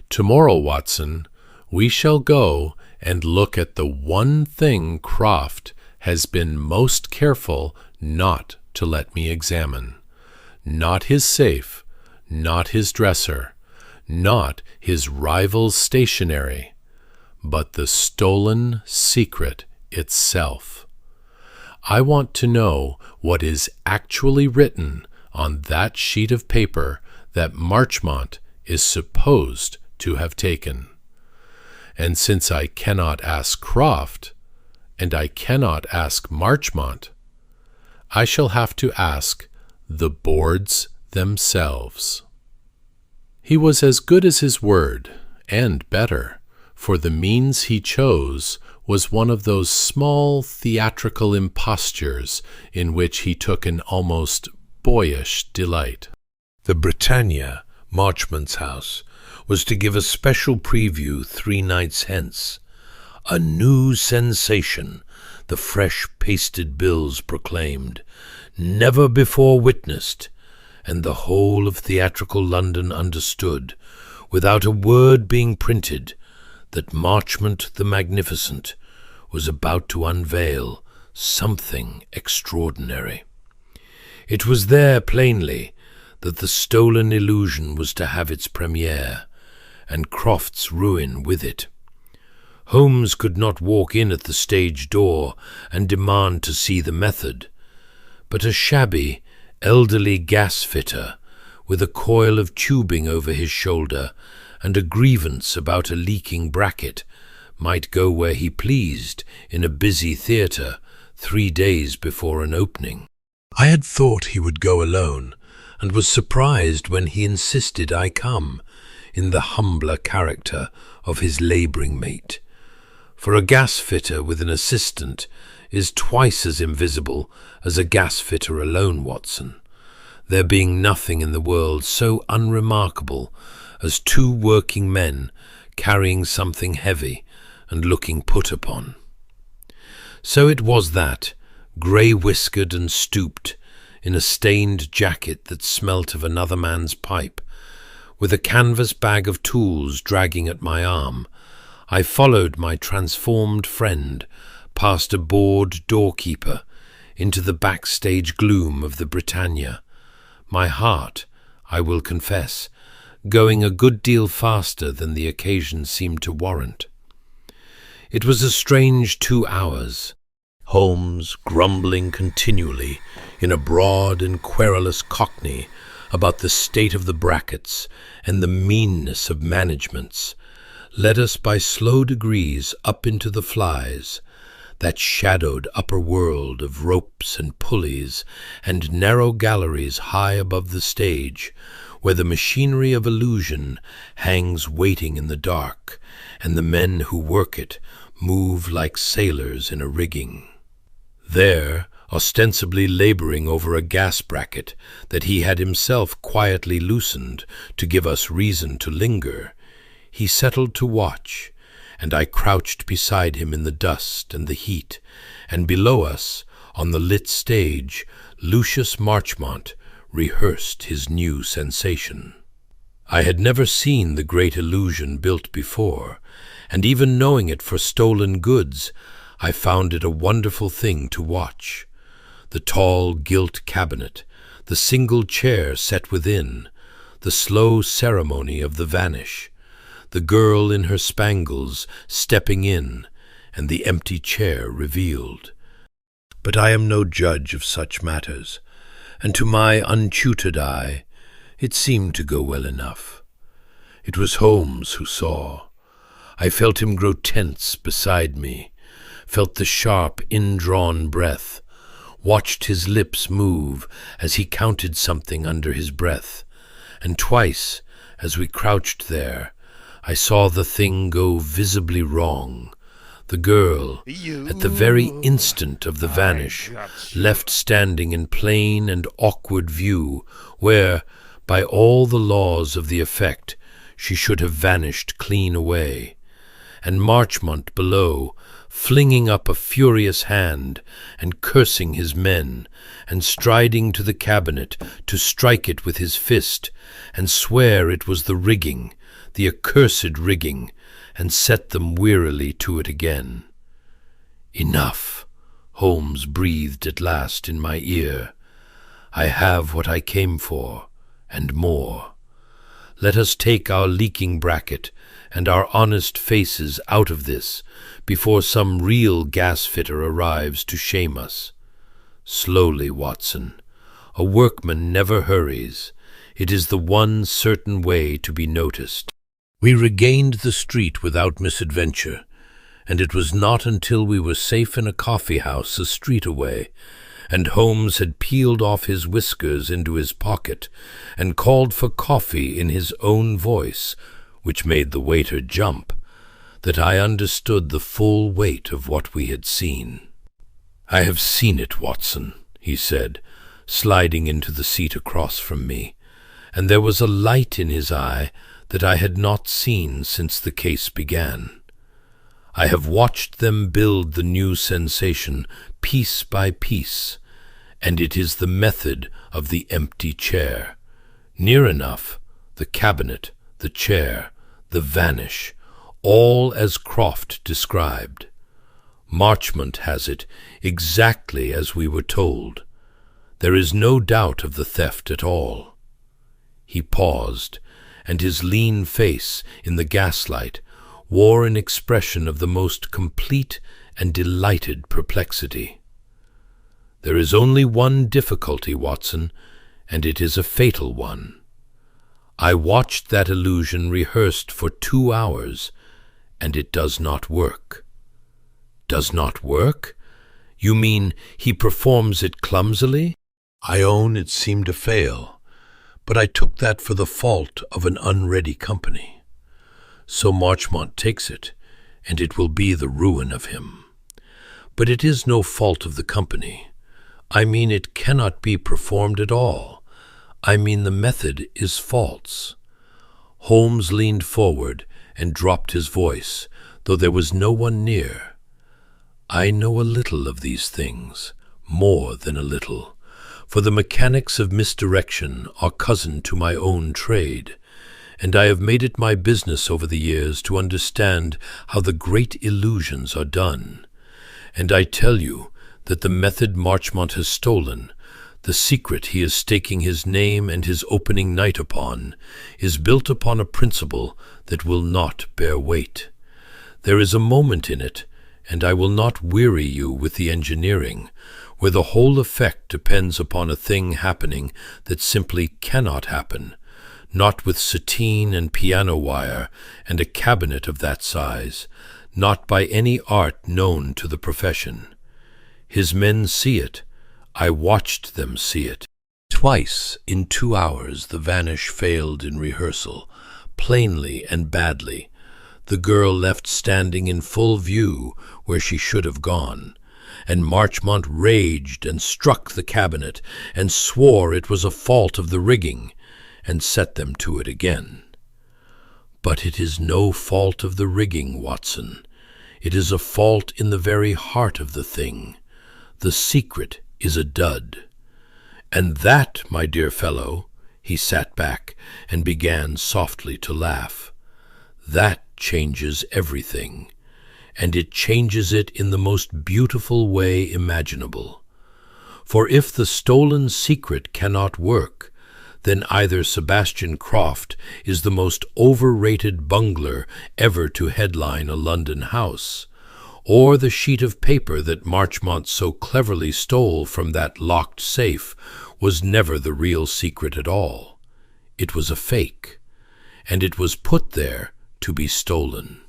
Tomorrow, Watson, we shall go and look at the one thing Croft has been most careful not to let me examine. Not his safe, not his dresser, not his rival's stationery, but the stolen secret itself. I want to know what is actually written on that sheet of paper that Marchmont is supposed to have taken. And since I cannot ask Croft, and I cannot ask Marchmont, I shall have to ask the boards themselves. He was as good as his word, and better, for the means he chose was one of those small theatrical impostures in which he took an almost boyish delight. The Britannia, Marchmont's house, was to give a special preview 3 nights hence. A new sensation, the fresh pasted bills proclaimed, never before witnessed, and the whole of theatrical London understood, without a word being printed, that Marchmont the Magnificent was about to unveil something extraordinary. It was there plainly that the stolen illusion was to have its premiere, and Croft's ruin with it. Holmes could not walk in at the stage door and demand to see the method, but a shabby, elderly gas-fitter, with a coil of tubing over his shoulder and a grievance about a leaking bracket, might go where he pleased in a busy theatre 3 days before an opening. I had thought he would go alone, and was surprised when he insisted I come, in the humbler character of his labouring mate. For a gas-fitter with an assistant is twice as invisible as a gas-fitter alone, Watson, there being nothing in the world so unremarkable as 2 working men carrying something heavy and looking put upon. So it was that, grey-whiskered and stooped, in a stained jacket that smelt of another man's pipe, with a canvas bag of tools dragging at my arm, I followed my transformed friend past a bored doorkeeper into the backstage gloom of the Britannia, my heart, I will confess, going a good deal faster than the occasion seemed to warrant. It was a strange 2 hours. Holmes grumbling continually in a broad and querulous cockney about the state of the brackets and the meanness of managements, led us by slow degrees up into the flies, that shadowed upper world of ropes and pulleys and narrow galleries high above the stage, where the machinery of illusion hangs waiting in the dark, and the men who work it move like sailors in a rigging. There, ostensibly labouring over a gas bracket that he had himself quietly loosened to give us reason to linger, he settled to watch, and I crouched beside him in the dust and the heat, and below us, on the lit stage, Lucius Marchmont rehearsed his new sensation. I had never seen the great illusion built before, and even knowing it for stolen goods, I found it a wonderful thing to watch. The tall gilt cabinet, the single chair set within, the slow ceremony of the vanish, the girl in her spangles stepping in, and the empty chair revealed. But I am no judge of such matters, and to my untutored eye it seemed to go well enough. It was Holmes who saw. I felt him grow tense beside me, felt the sharp, indrawn breath, watched his lips move as he counted something under his breath, and twice, as we crouched there, I saw the thing go visibly wrong, The girl, at the very instant of the vanish, left standing in plain and awkward view, where, by all the laws of the effect, she should have vanished clean away, and Marchmont below, flinging up a furious hand, and cursing his men, and striding to the cabinet to strike it with his fist, and swear it was the rigging, the accursed rigging, and set them wearily to it again. "Enough," Holmes breathed at last in my ear. "I have what I came for, and more. Let us take our leaking bracket and our honest faces out of this before some real gasfitter arrives to shame us. Slowly, Watson. A workman never hurries. It is the one certain way to be noticed." We regained the street without misadventure, and it was not until we were safe in a coffee-house a street away, and Holmes had peeled off his whiskers into his pocket and called for coffee in his own voice, which made the waiter jump, that I understood the full weight of what we had seen. "I have seen it, Watson," he said, sliding into the seat across from me, and there was a light in his eye that I had not seen since the case began. "I have watched them build the new sensation piece by piece, and it is the method of the empty chair. Near enough, the cabinet, the chair, the vanish, all as Croft described. Marchmont has it exactly as we were told. There is no doubt of the theft at all." He paused, and his lean face, in the gaslight, wore an expression of the most complete and delighted perplexity. "There is only one difficulty, Watson, and it is a fatal one. I watched that illusion rehearsed for 2 hours, and it does not work." "Does not work? You mean he performs it clumsily?" I own it seemed to fail, but I took that for the fault of an unready company. So Marchmont takes it, and it will be the ruin of him. But it is no fault of the company. I mean it cannot be performed at all. I mean the method is false." Holmes leaned forward and dropped his voice, though there was no one near. "I know a little of these things, more than a little, for the mechanics of misdirection are cousin to my own trade, and I have made it my business over the years to understand how the great illusions are done. And I tell you that the method Marchmont has stolen, the secret he is staking his name and his opening night upon, is built upon a principle that will not bear weight. There is a moment in it, and I will not weary you with the engineering, where the whole effect depends upon a thing happening that simply cannot happen, not with sateen and piano wire and a cabinet of that size, not by any art known to the profession. His men see it. I watched them see it. Twice in 2 hours the vanish failed in rehearsal, plainly and badly. The girl left standing in full view where she should have gone, and Marchmont raged and struck the cabinet and swore it was a fault of the rigging, and set them to it again. But it is no fault of the rigging, Watson. It is a fault in the very heart of the thing. The secret is a dud. And that, my dear fellow," he sat back and began softly to laugh, "that changes everything, and it changes it in the most beautiful way imaginable. For if the stolen secret cannot work, then either Sebastian Croft is the most overrated bungler ever to headline a London house, or the sheet of paper that Marchmont so cleverly stole from that locked safe was never the real secret at all. It was a fake, and it was put there to be stolen."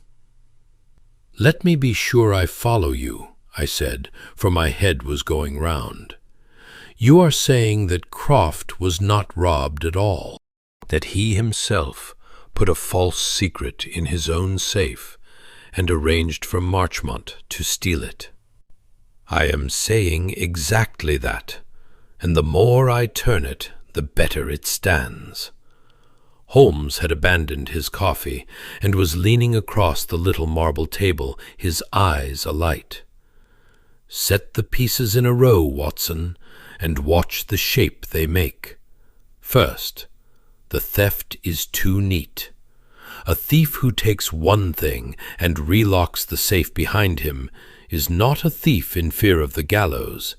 "Let me be sure I follow you," I said, for my head was going round. "You are saying that Croft was not robbed at all, that he himself put a false secret in his own safe, and arranged for Marchmont to steal it. I am saying exactly that, and the more I turn it, the better it stands. Holmes had abandoned his coffee and was leaning across the little marble table, his eyes alight. "Set the pieces in a row, Watson, and watch the shape they make. First, the theft is too neat. A thief who takes one thing and relocks the safe behind him is not a thief in fear of the gallows.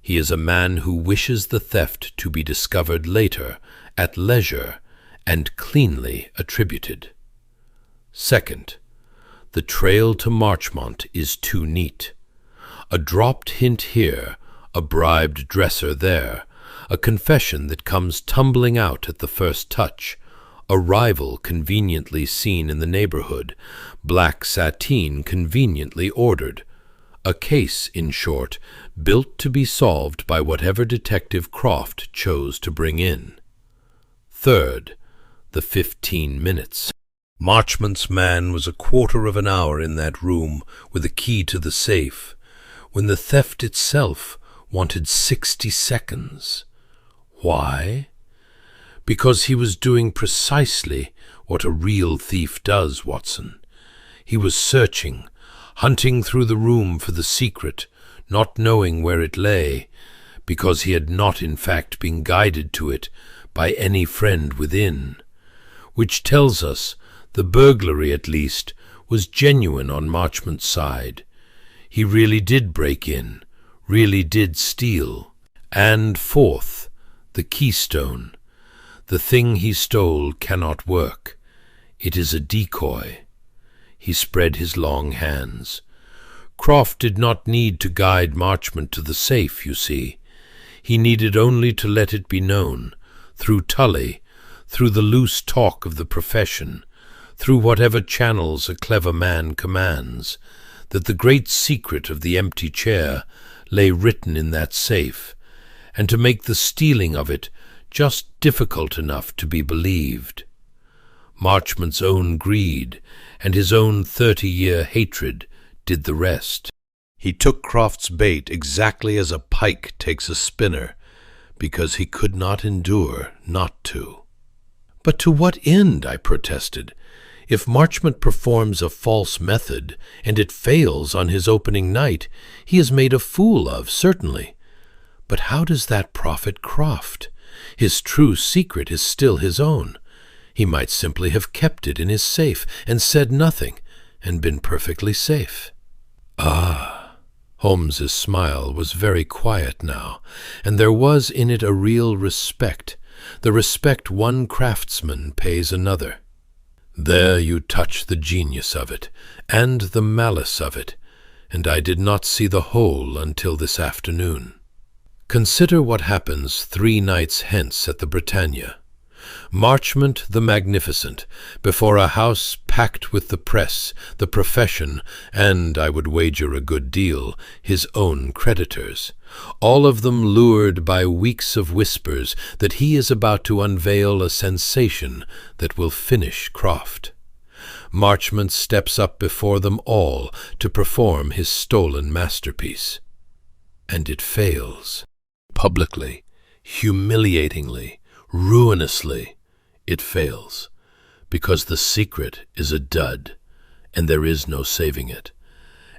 He is a man who wishes the theft to be discovered later, at leisure, and cleanly attributed. Second, the trail to Marchmont is too neat. A dropped hint here, a bribed dresser there, a confession that comes tumbling out at the first touch, a rival conveniently seen in the neighborhood, black sateen conveniently ordered, a case, in short, built to be solved by whatever detective Croft chose to bring in. Third, the 15 minutes. Marchmont's man was a quarter of an hour in that room with a key to the safe, when the theft itself wanted 60 seconds. Why? Because he was doing precisely what a real thief does, Watson. He was searching, hunting through the room for the secret, not knowing where it lay, because he had not in fact been guided to it by any friend within. Which tells us the burglary, at least, was genuine on Marchmont's side. He really did break in, really did steal. And fourth, the keystone. The thing he stole cannot work. It is a decoy. He spread his long hands. Croft did not need to guide Marchmont to the safe, you see. He needed only to let it be known, through Tully, through the loose talk of the profession, through whatever channels a clever man commands, that the great secret of the empty chair lay written in that safe, and to make the stealing of it just difficult enough to be believed. Marchmont's own greed and his own 30-year hatred did the rest. He took Croft's bait exactly as a pike takes a spinner, because he could not endure not to. "But to what end?" I protested. "If Marchmont performs a false method, and it fails on his opening night, he is made a fool of, certainly. But how does that profit Croft? His true secret is still his own. He might simply have kept it in his safe and said nothing, and been perfectly safe." "Ah." Holmes's smile was very quiet now, and there was in it a real respect, the respect one craftsman pays another. "There you touch the genius of it, and the malice of it, and I did not see the whole until this afternoon. Consider what happens 3 nights hence at the Britannia. Marchmont the Magnificent, before a house packed with the press, the profession, and, I would wager a good deal, his own creditors, all of them lured by weeks of whispers that he is about to unveil a sensation that will finish Croft. Marchmont steps up before them all to perform his stolen masterpiece. And it fails. Publicly, humiliatingly, ruinously, it fails, because the secret is a dud, and there is no saving it.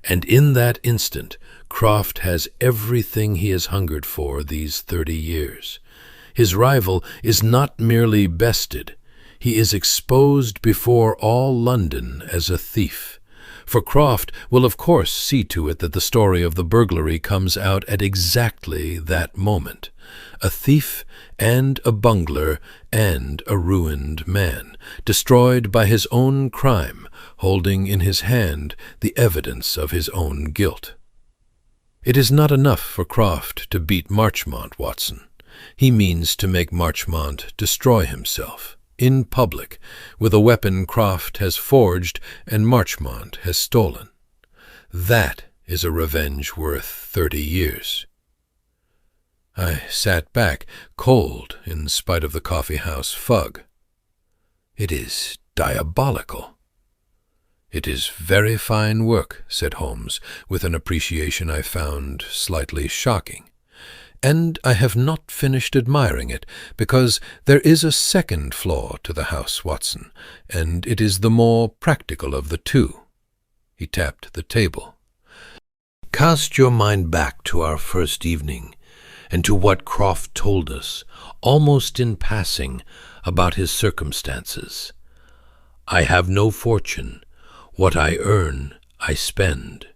And in that instant, Croft has everything he has hungered for these 30 years. His rival is not merely bested, he is exposed before all London as a thief. For Croft will of course see to it that the story of the burglary comes out at exactly that moment. A thief and a bungler and a ruined man, destroyed by his own crime, holding in his hand the evidence of his own guilt. It is not enough for Croft to beat Marchmont, Watson. He means to make Marchmont destroy himself, in public, with a weapon Croft has forged and Marchmont has stolen. That is a revenge worth 30 years. I sat back, cold in spite of the coffee-house fug. It is diabolical. "It is very fine work," said Holmes, with an appreciation I found slightly shocking. "And I have not finished admiring it, because there is a second flaw to the house, Watson, and it is the more practical of the two." He tapped the table. "Cast your mind back to our first evening, and to what Croft told us, almost in passing, about his circumstances. I have no fortune. What I earn, I spend.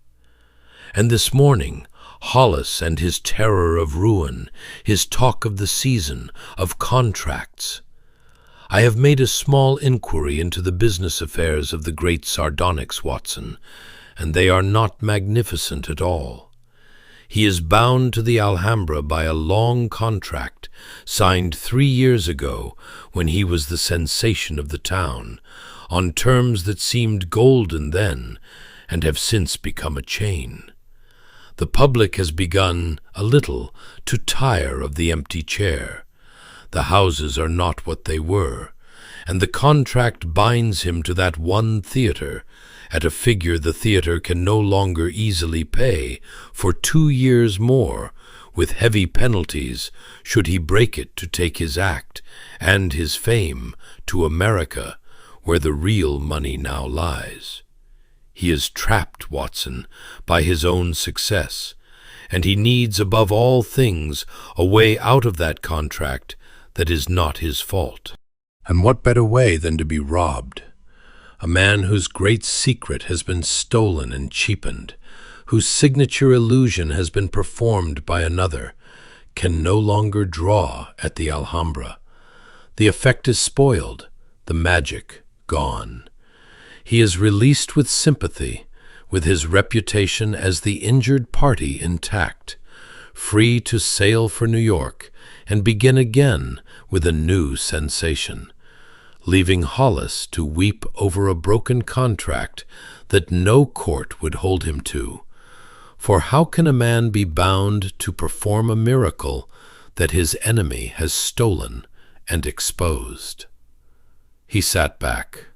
And this morning, Hollis and his terror of ruin, his talk of the season, of contracts. I have made a small inquiry into the business affairs of the great sardonyx, Watson, and they are not magnificent at all. He is bound to the Alhambra by a long contract, signed 3 years ago, when he was the sensation of the town, on terms that seemed golden then, and have since become a chain. The public has begun, a little, to tire of the empty chair. The houses are not what they were, and the contract binds him to that one theatre, at a figure the theatre can no longer easily pay, for 2 years more, with heavy penalties, should he break it to take his act, and his fame, to America, where the real money now lies. He is trapped, Watson, by his own success, and he needs above all things a way out of that contract that is not his fault. And what better way than to be robbed? A man whose great secret has been stolen and cheapened, whose signature illusion has been performed by another, can no longer draw at the Alhambra. The effect is spoiled, the magic gone. He is released with sympathy, with his reputation as the injured party intact, free to sail for New York and begin again with a new sensation, leaving Hollis to weep over a broken contract that no court would hold him to. For how can a man be bound to perform a miracle that his enemy has stolen and exposed? He sat back.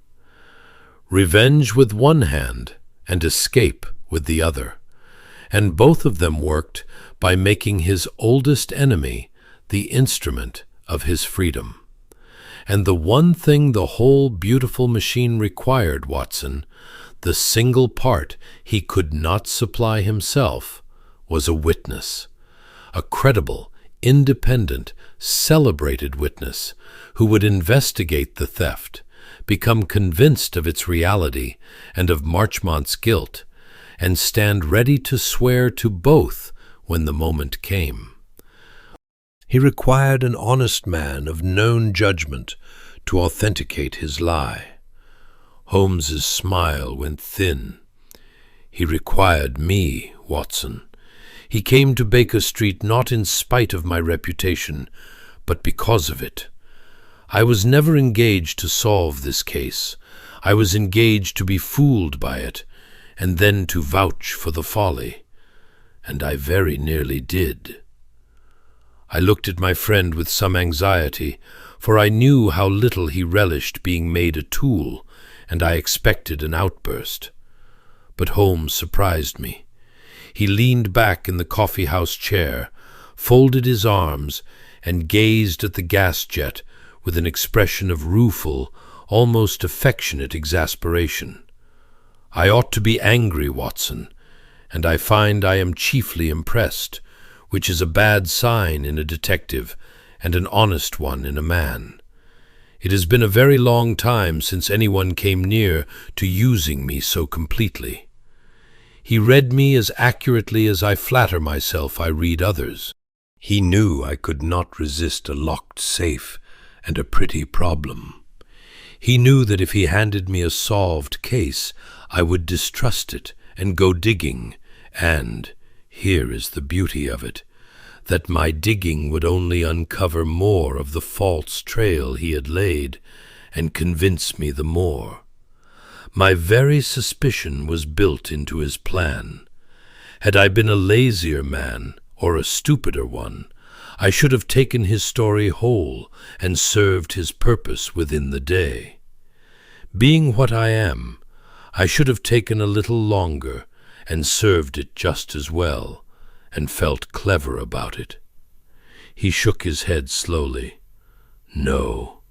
Revenge with one hand and escape with the other, and both of them worked by making his oldest enemy the instrument of his freedom. And the one thing the whole beautiful machine required, Watson, the single part he could not supply himself, was a witness, a credible, independent, celebrated witness who would investigate the theft, become convinced of its reality and of Marchmont's guilt, and stand ready to swear to both when the moment came. He required an honest man of known judgment to authenticate his lie. Holmes's smile went thin. He required me, Watson. He came to Baker Street not in spite of my reputation, but because of it. I was never engaged to solve this case. I was engaged to be fooled by it, and then to vouch for the folly. And I very nearly did. I looked at my friend with some anxiety, for I knew how little he relished being made a tool, and I expected an outburst. But Holmes surprised me. He leaned back in the coffee-house chair, folded his arms, and gazed at the gas jet with an expression of rueful, almost affectionate exasperation. I ought to be angry, Watson, and I find I am chiefly impressed, which is a bad sign in a detective and an honest one in a man. It has been a very long time since anyone came near to using me so completely. He read me as accurately as I flatter myself I read others. He knew I could not resist a locked safe and a pretty problem. He knew that if he handed me a solved case, I would distrust it and go digging, and, here is the beauty of it, that my digging would only uncover more of the false trail he had laid, and convince me the more. My very suspicion was built into his plan. Had I been a lazier man, or a stupider one, I should have taken his story whole and served his purpose within the day. Being what I am, I should have taken a little longer and served it just as well, and felt clever about it. He shook his head slowly. No,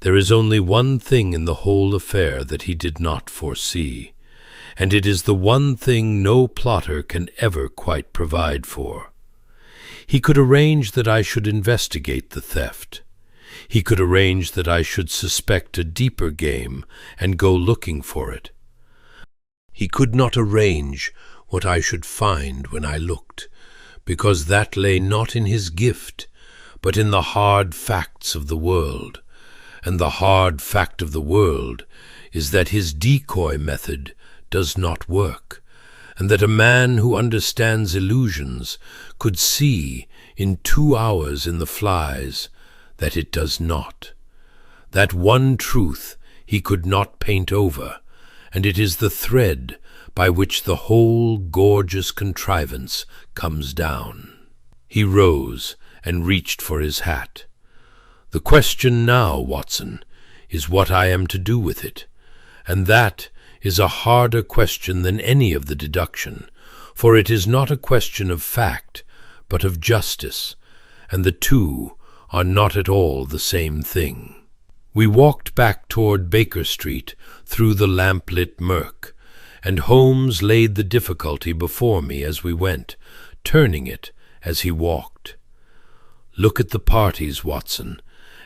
there is only one thing in the whole affair that he did not foresee, and it is the one thing no plotter can ever quite provide for. He could arrange that I should investigate the theft. He could arrange that I should suspect a deeper game and go looking for it. He could not arrange what I should find when I looked, because that lay not in his gift, but in the hard facts of the world. And the hard fact of the world is that his decoy method does not work, and that a man who understands illusions could see in 2 hours in the flies that it does not. That one truth he could not paint over, and it is the thread by which the whole gorgeous contrivance comes down. He rose and reached for his hat. The question now, Watson, is what I am to do with it, and that is a harder question than any of the deduction, for it is not a question of fact, but of justice, and the two are not at all the same thing. We walked back toward Baker Street through the lamp-lit murk, and Holmes laid the difficulty before me as we went, turning it as he walked. Look at the parties, Watson,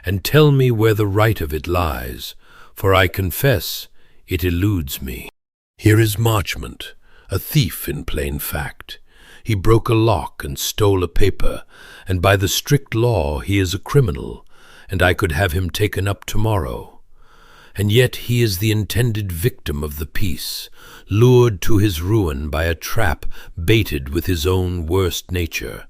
and tell me where the right of it lies, for I confess it eludes me. Here is Marchmont, a thief in plain fact. He broke a lock and stole a paper, and by the strict law he is a criminal, and I could have him taken up tomorrow. And yet he is the intended victim of the piece, lured to his ruin by a trap baited with his own worst nature.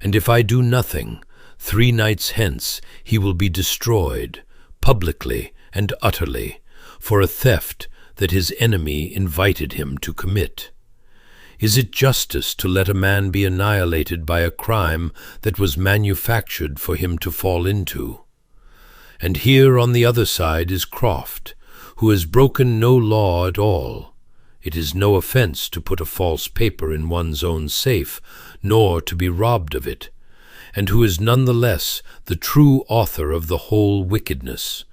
And if I do nothing, 3 nights hence he will be destroyed, publicly and utterly, for a theft that his enemy invited him to commit. Is it justice to let a man be annihilated by a crime that was manufactured for him to fall into? And here on the other side is Croft, who has broken no law at all. It is no offense to put a false paper in one's own safe, nor to be robbed of it, and who is none the less the true author of the whole wickedness,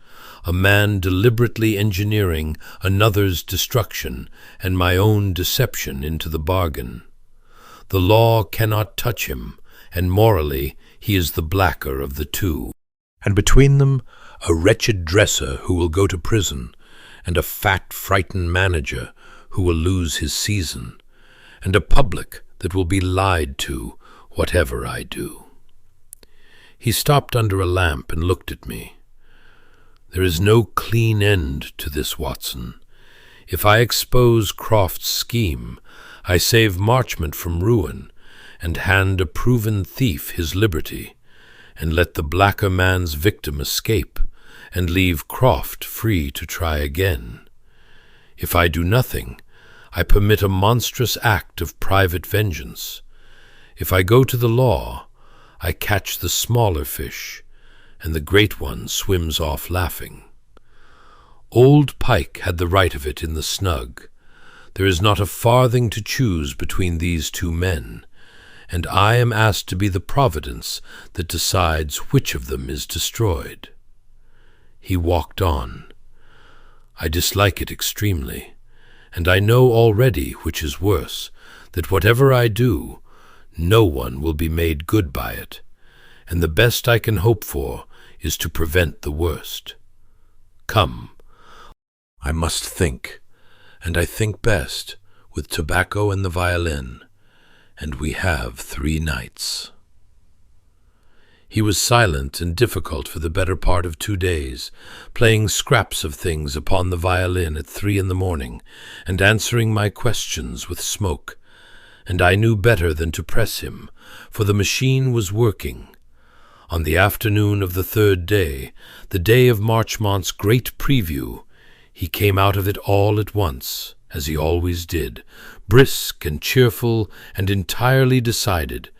a man deliberately engineering another's destruction and my own deception into the bargain. The law cannot touch him, and morally he is the blacker of the two. And between them, a wretched dresser who will go to prison, and a fat, frightened manager who will lose his season, and a public that will be lied to, whatever I do. He stopped under a lamp and looked at me. There is no clean end to this, Watson. If I expose Croft's scheme, I save Marchmont from ruin, and hand a proven thief his liberty, and let the blacker man's victim escape, and leave Croft free to try again. If I do nothing, I permit a monstrous act of private vengeance. If I go to the law, I catch the smaller fish, and the great one swims off laughing. Old Pike had the right of it in the snug. There is not a farthing to choose between these two men, and I am asked to be the providence that decides which of them is destroyed. He walked on. I dislike it extremely, and I know already, which is worse, that whatever I do, no one will be made good by it, and the best I can hope for is to prevent the worst. Come, I must think, and I think best with tobacco and the violin, and we have 3 nights. He was silent and difficult for the better part of 2 days, playing scraps of things upon the violin at 3 in the morning, and answering my questions with smoke, and I knew better than to press him, for the machine was working. On the afternoon of the 3rd day, the day of Marchmont's great preview, he came out of it all at once, as he always did, brisk and cheerful and entirely decided,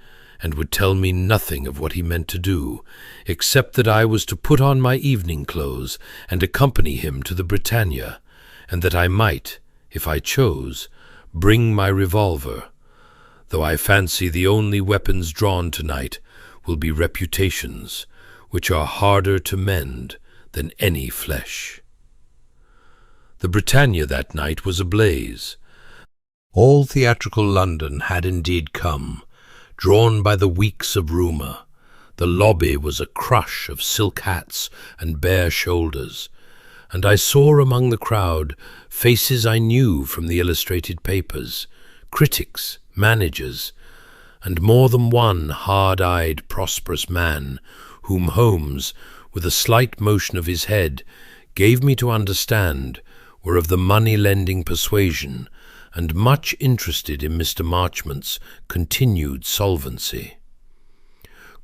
and would tell me nothing of what he meant to do, except that I was to put on my evening clothes and accompany him to the Britannia, and that I might, if I chose, bring my revolver, though I fancy the only weapons drawn tonight will be reputations, which are harder to mend than any flesh. The Britannia that night was ablaze. All theatrical London had indeed come, drawn by the weeks of rumour. The lobby was a crush of silk hats and bare shoulders, and I saw among the crowd faces I knew from the illustrated papers, critics, managers, and more than one hard-eyed, prosperous man whom Holmes, with a slight motion of his head, gave me to understand were of the money-lending persuasion and much interested in Mr. Marchmont's continued solvency.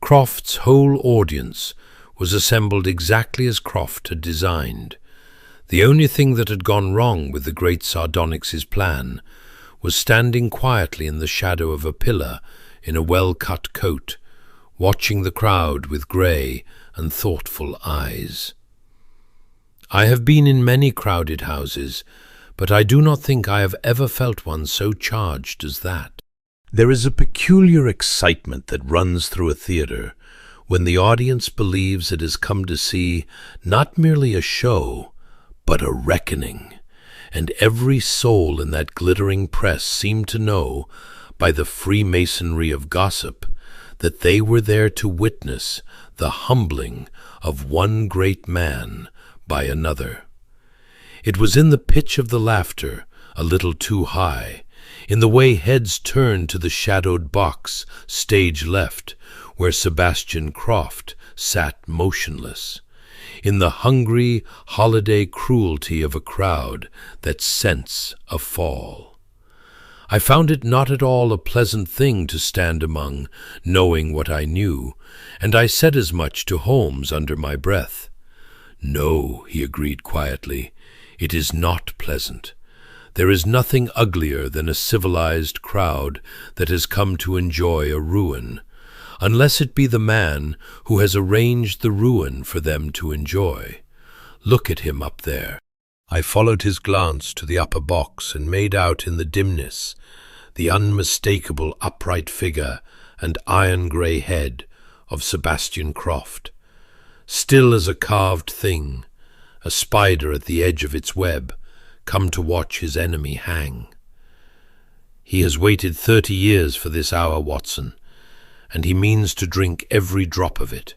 Croft's whole audience was assembled exactly as Croft had designed. The only thing that had gone wrong with the great Sardonyx's plan was standing quietly in the shadow of a pillar in a well-cut coat, watching the crowd with grey and thoughtful eyes. I have been in many crowded houses, but I do not think I have ever felt one so charged as that. There is a peculiar excitement that runs through a theatre when the audience believes it has come to see not merely a show, but a reckoning, and every soul in that glittering press seemed to know, by the freemasonry of gossip, that they were there to witness the humbling of one great man by another. It was in the pitch of the laughter, a little too high, in the way heads turned to the shadowed box, stage left, where Sebastian Croft sat motionless, in the hungry holiday cruelty of a crowd that scents a fall. I found it not at all a pleasant thing to stand among, knowing what I knew, and I said as much to Holmes under my breath. "No," he agreed quietly, "it is not pleasant. There is nothing uglier than a civilized crowd that has come to enjoy a ruin, unless it be the man who has arranged the ruin for them to enjoy. Look at him up there." I followed his glance to the upper box and made out in the dimness the unmistakable upright figure and iron-grey head of Sebastian Croft, still as a carved thing, a spider at the edge of its web, come to watch his enemy hang. "He has waited 30 years for this hour, Watson, and he means to drink every drop of it."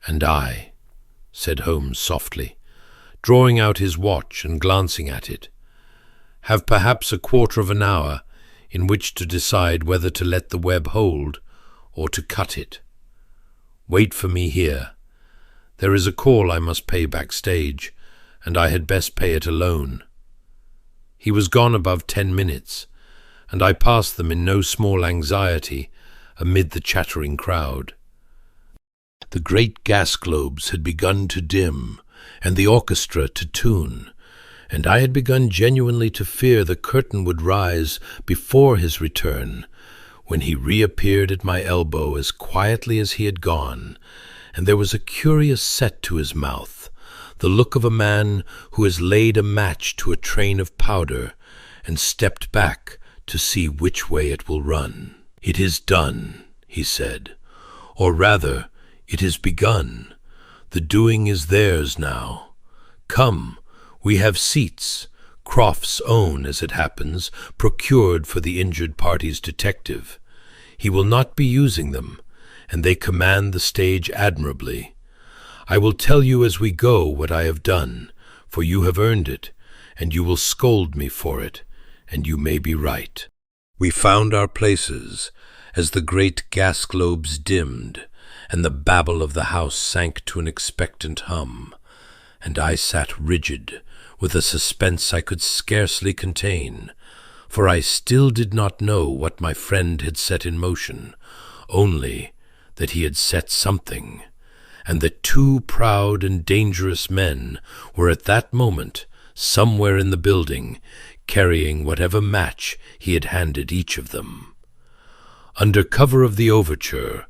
"And I," said Holmes softly, drawing out his watch and glancing at it, "have perhaps a quarter of an hour in which to decide whether to let the web hold or to cut it. Wait for me here. There is a call I must pay backstage, and I had best pay it alone." He was gone above 10 minutes, and I passed them in no small anxiety amid the chattering crowd. The great gas globes had begun to dim, and the orchestra to tune, and I had begun genuinely to fear the curtain would rise before his return, when he reappeared at my elbow as quietly as he had gone, and there was a curious set to his mouth, the look of a man who has laid a match to a train of powder and stepped back to see which way it will run. "It is done," he said, "or rather, it is begun. The doing is theirs now. Come, we have seats, Croft's own, as it happens, procured for the injured party's detective. He will not be using them, and they command the stage admirably. I will tell you as we go what I have done, for you have earned it, and you will scold me for it, and you may be right." We found our places as the great gas globes dimmed, and the babble of the house sank to an expectant hum, and I sat rigid, with a suspense I could scarcely contain, for I still did not know what my friend had set in motion, only that he had set something, and that 2 proud and dangerous men were at that moment somewhere in the building, carrying whatever match he had handed each of them. Under cover of the overture,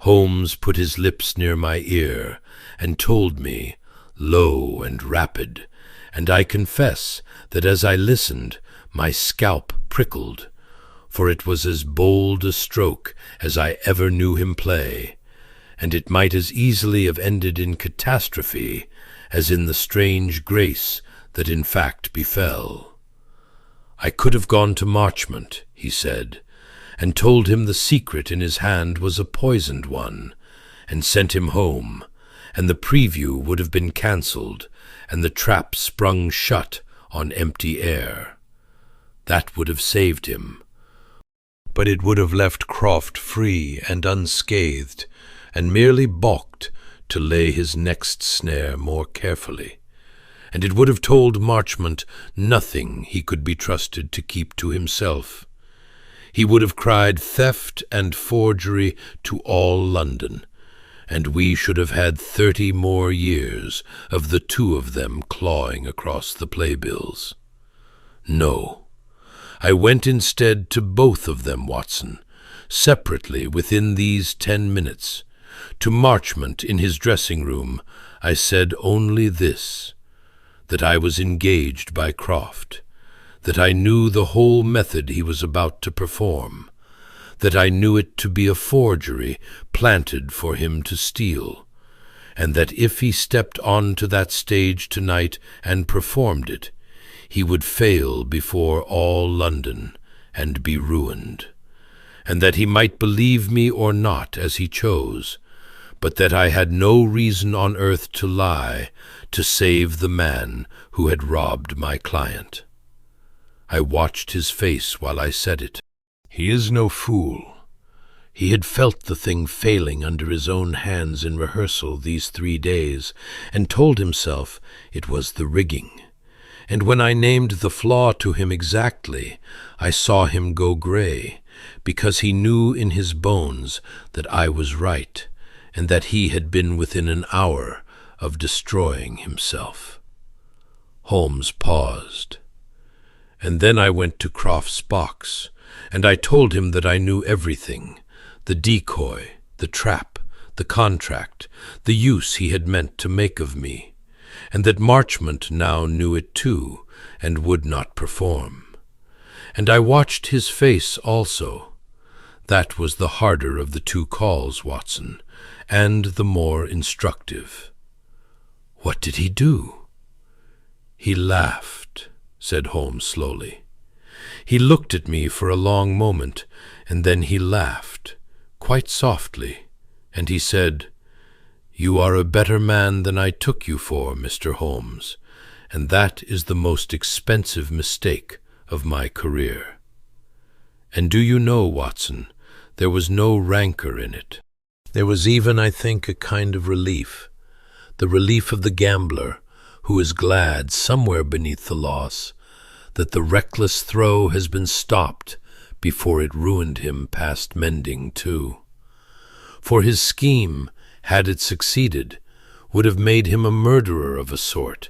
Holmes put his lips near my ear and told me, low and rapid, and I confess that as I listened, My scalp prickled, for it was as bold a stroke as I ever knew him play, and it might as easily have ended in catastrophe as in the strange grace that in fact befell. I could have gone to Marchmont, he said, and told him the secret in his hand was a poisoned one, and sent him home, and the preview would have been cancelled, and the trap sprung shut on empty air. That would have saved him. But it would have left Croft free and unscathed, and merely balked to lay his next snare more carefully. And it would have told Marchmont nothing he could be trusted to keep to himself. He would have cried theft and forgery to all London, and we should have had 30 more years of the two of them clawing across the playbills. No. I went instead to both of them, Watson, separately within these 10 minutes. To Marchmont in his dressing-room I said only this, that I was engaged by Croft, that I knew the whole method he was about to perform, that I knew it to be a forgery planted for him to steal, and that if he stepped on to that stage tonight and performed it, he would fail before all London and be ruined, and that he might believe me or not as he chose, but that I had no reason on earth to lie to save the man who had robbed my client. I watched his face while I said it. He is no fool. He had felt the thing failing under his own hands in rehearsal these 3 days, and told himself it was the rigging. And when I named the flaw to him exactly, I saw him go grey, because he knew in his bones that I was right, and that he had been within an hour of destroying himself. Holmes paused. And then I went to Croft's box, and I told him that I knew everything, the decoy, the trap, the contract, the use he had meant to make of me, and that Marchmont now knew it too, and would not perform. And I watched his face also. That was the harder of the 2 calls, Watson, and the more instructive. What did he do? He laughed, said Holmes slowly. He looked at me for a long moment, and then he laughed, quite softly, and he said, "You are a better man than I took you for, Mr. Holmes, and that is the most expensive mistake of my career." And do you know, Watson, there was no rancor in it. There was even, I think, a kind of relief, the relief of the gambler who is glad, somewhere beneath the loss, that the reckless throw has been stopped before it ruined him past mending too. For his scheme, had it succeeded, would have made him a murderer of a sort,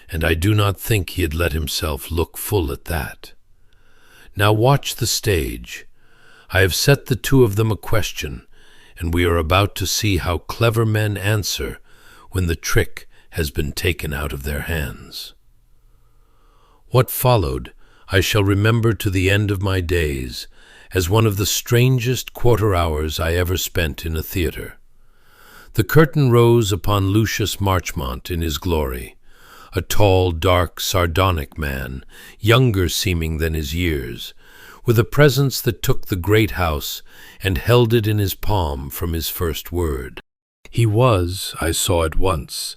and I do not think he had let himself look full at that. Now watch the stage. I have set the 2 of them a question, and we are about to see how clever men answer when the trick has been taken out of their hands. What followed I shall remember to the end of my days as one of the strangest quarter-hours I ever spent in a theatre. The curtain rose upon Lucius Marchmont in his glory, a tall, dark, sardonic man, younger seeming than his years, with a presence that took the great house and held it in his palm from his first word. He was, I saw at once,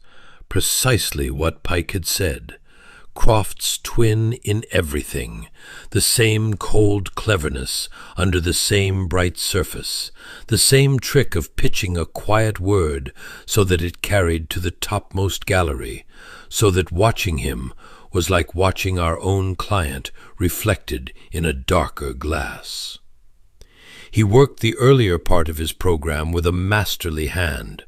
precisely what Pike had said, Croft's twin in everything, the same cold cleverness under the same bright surface, the same trick of pitching a quiet word so that it carried to the topmost gallery, so that watching him was like watching our own client reflected in a darker glass. He worked the earlier part of his program with a masterly hand,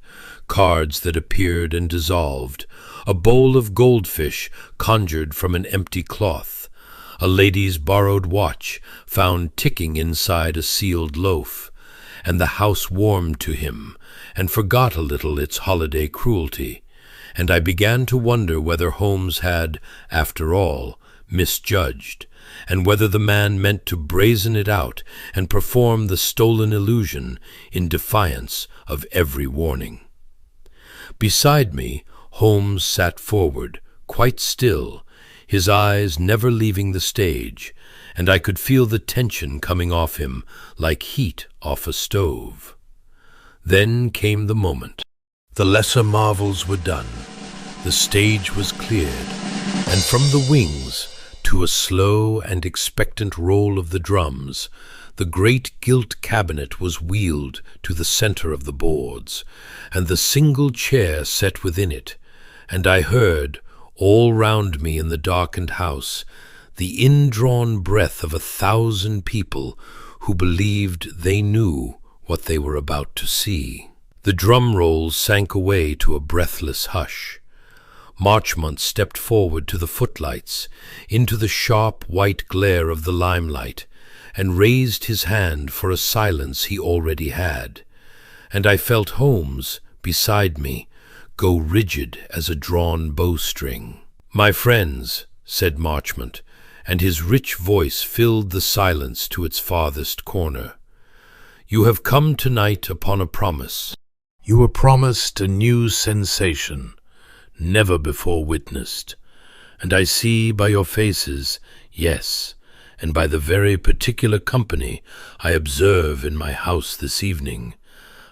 cards that appeared and dissolved, a bowl of goldfish conjured from an empty cloth, a lady's borrowed watch found ticking inside a sealed loaf, and the house warmed to him and forgot a little its holiday cruelty, and I began to wonder whether Holmes had, after all, misjudged, and whether the man meant to brazen it out and perform the stolen illusion in defiance of every warning. Beside me, Holmes sat forward, quite still, his eyes never leaving the stage, and I could feel the tension coming off him like heat off a stove. Then came the moment. The lesser marvels were done, the stage was cleared, and from the wings, to a slow and expectant roll of the drums, the great gilt cabinet was wheeled to the center of the boards, and the single chair set within it, and I heard, all round me in the darkened house, the indrawn breath of 1,000 people who believed they knew what they were about to see. The drum rolls sank away to a breathless hush. Marchmont stepped forward to the footlights, into the sharp white glare of the limelight, and raised his hand for a silence he already had, and I felt Holmes, beside me, go rigid as a drawn bowstring. "My friends," said Marchmont, and his rich voice filled the silence to its farthest corner, "you have come tonight upon a promise. You were promised a new sensation, never before witnessed, and I see by your faces, yes, and by the very particular company I observe in my house this evening,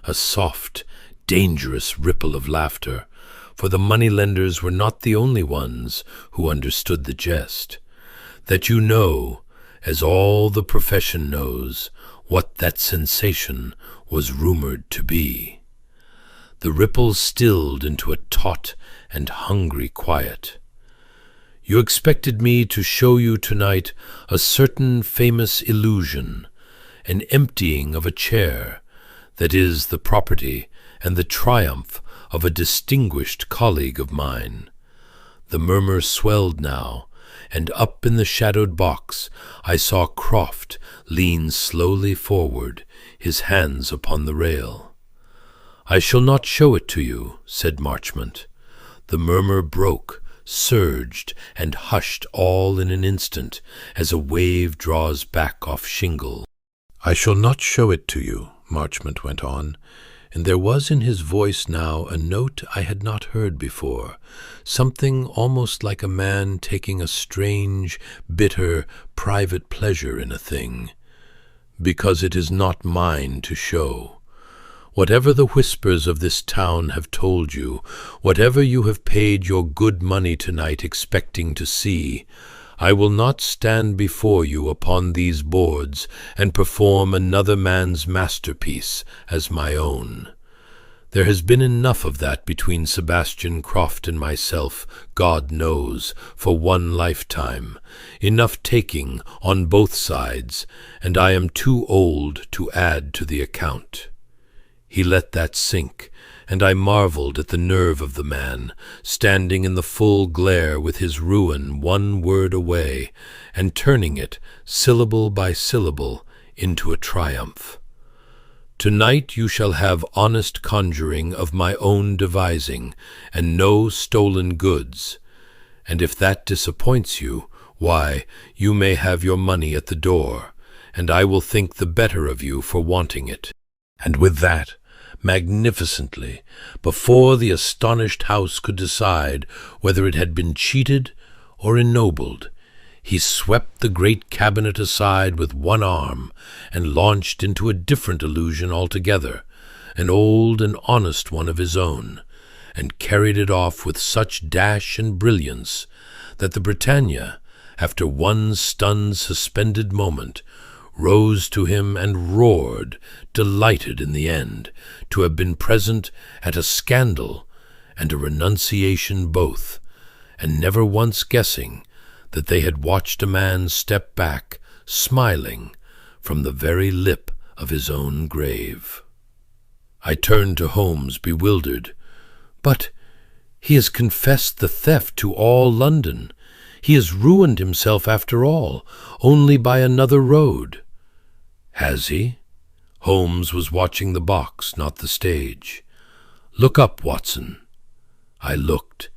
a soft, dangerous ripple of laughter, for the moneylenders were not the only ones who understood the jest, that you know, as all the profession knows, what that sensation was rumored to be." The ripple stilled into a taut and hungry quiet. "You expected me to show you tonight a certain famous illusion, an emptying of a chair, that is the property and the triumph of a distinguished colleague of mine." The murmur swelled now, and up in the shadowed box I saw Croft lean slowly forward, his hands upon the rail. "I shall not show it to you," said Marchmont. The murmur broke, surged, and hushed all in an instant, as a wave draws back off shingle. "I shall not show it to you," Marchmont went on, and there was in his voice now a note I had not heard before, something almost like a man taking a strange, bitter, private pleasure in a thing, "because it is not mine to show. Whatever the whispers of this town have told you, whatever you have paid your good money tonight expecting to see, I will not stand before you upon these boards and perform another man's masterpiece as my own. There has been enough of that between Sebastian Croft and myself, God knows, for one lifetime, enough taking on both sides, and I am too old to add to the account." He let that sink, and I marveled at the nerve of the man, standing in the full glare with his ruin one word away, and turning it, syllable by syllable, into a triumph. "Tonight you shall have honest conjuring of my own devising, and no stolen goods. And if that disappoints you, why, you may have your money at the door, and I will think the better of you for wanting it." And with that, magnificently, before the astonished house could decide whether it had been cheated or ennobled, he swept the great cabinet aside with one arm and launched into a different illusion altogether, an old and honest one of his own, and carried it off with such dash and brilliance that the Britannia, after one stunned, suspended moment, rose to him and roared, delighted in the end to have been present at a scandal and a renunciation both, and never once guessing that they had watched a man step back, smiling, from the very lip of his own grave. I turned to Holmes, bewildered. "But he has confessed the theft to all London. He has ruined himself after all, only by another road." "Has he?" Holmes was watching the box, not the stage. "Look up, Watson." I looked,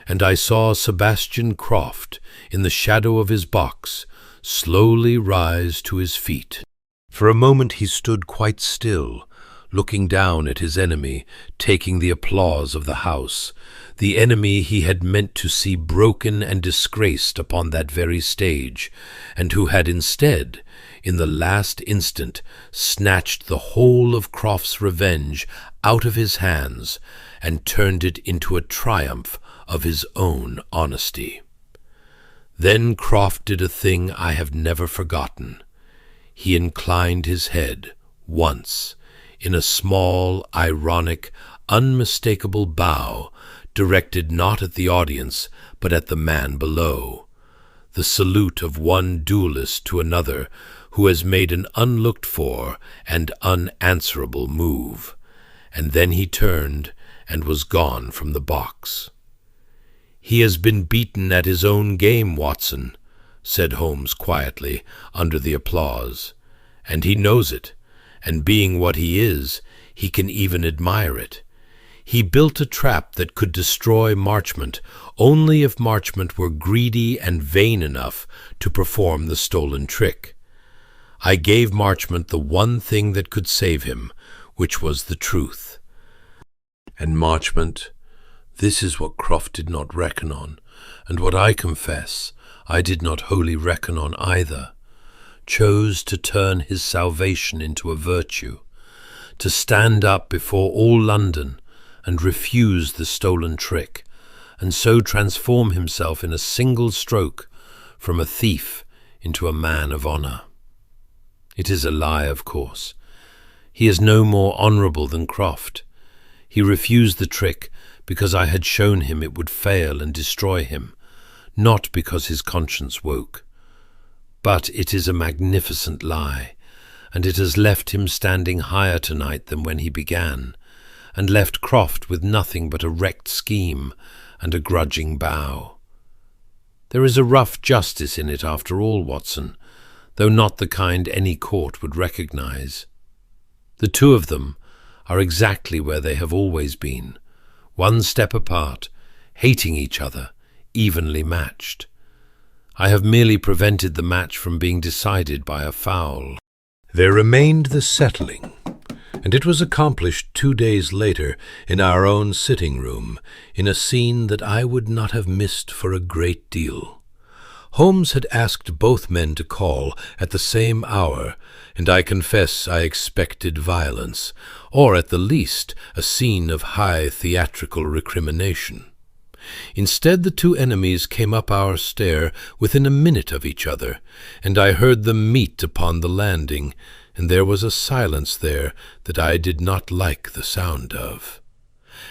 and I saw Sebastian Croft, in the shadow of his box, slowly rise to his feet. For a moment he stood quite still, looking down at his enemy, taking the applause of the house, the enemy he had meant to see broken and disgraced upon that very stage, and who had instead, in the last instant, snatched the whole of Croft's revenge out of his hands and turned it into a triumph of his own honesty. Then Croft did a thing I have never forgotten. He inclined his head once, in a small, ironic, unmistakable bow, directed not at the audience, but at the man below, the salute of one duelist to another who has made an unlooked-for and unanswerable move, and then he turned and was gone from the box. "He has been beaten at his own game, Watson," said Holmes quietly, under the applause, "and he knows it, and being what he is, he can even admire it. He built a trap that could destroy Marchmont only if Marchmont were greedy and vain enough to perform the stolen trick. I gave Marchmont the one thing that could save him, which was the truth. And Marchmont, this is what Croft did not reckon on, and what I confess I did not wholly reckon on either, chose to turn his salvation into a virtue, to stand up before all London and refuse the stolen trick, and so transform himself in a single stroke from a thief into a man of honor. It is a lie, of course. He is no more honorable than Croft. He refused the trick because I had shown him it would fail and destroy him, not because his conscience woke. But it is a magnificent lie, and it has left him standing higher tonight than when he began, and left Croft with nothing but a wrecked scheme and a grudging bow. There is a rough justice in it after all, Watson, though not the kind any court would recognize. The two of them are exactly where they have always been, one step apart, hating each other, evenly matched. I have merely prevented the match from being decided by a foul. There remained the settling, and it was accomplished 2 days later in our own sitting-room, in a scene that I would not have missed for a great deal. Holmes had asked both men to call at the same hour, and I confess I expected violence, or at the least a scene of high theatrical recrimination. Instead, the two enemies came up our stair within a minute of each other, and I heard them meet upon the landing, and there was a silence there that I did not like the sound of.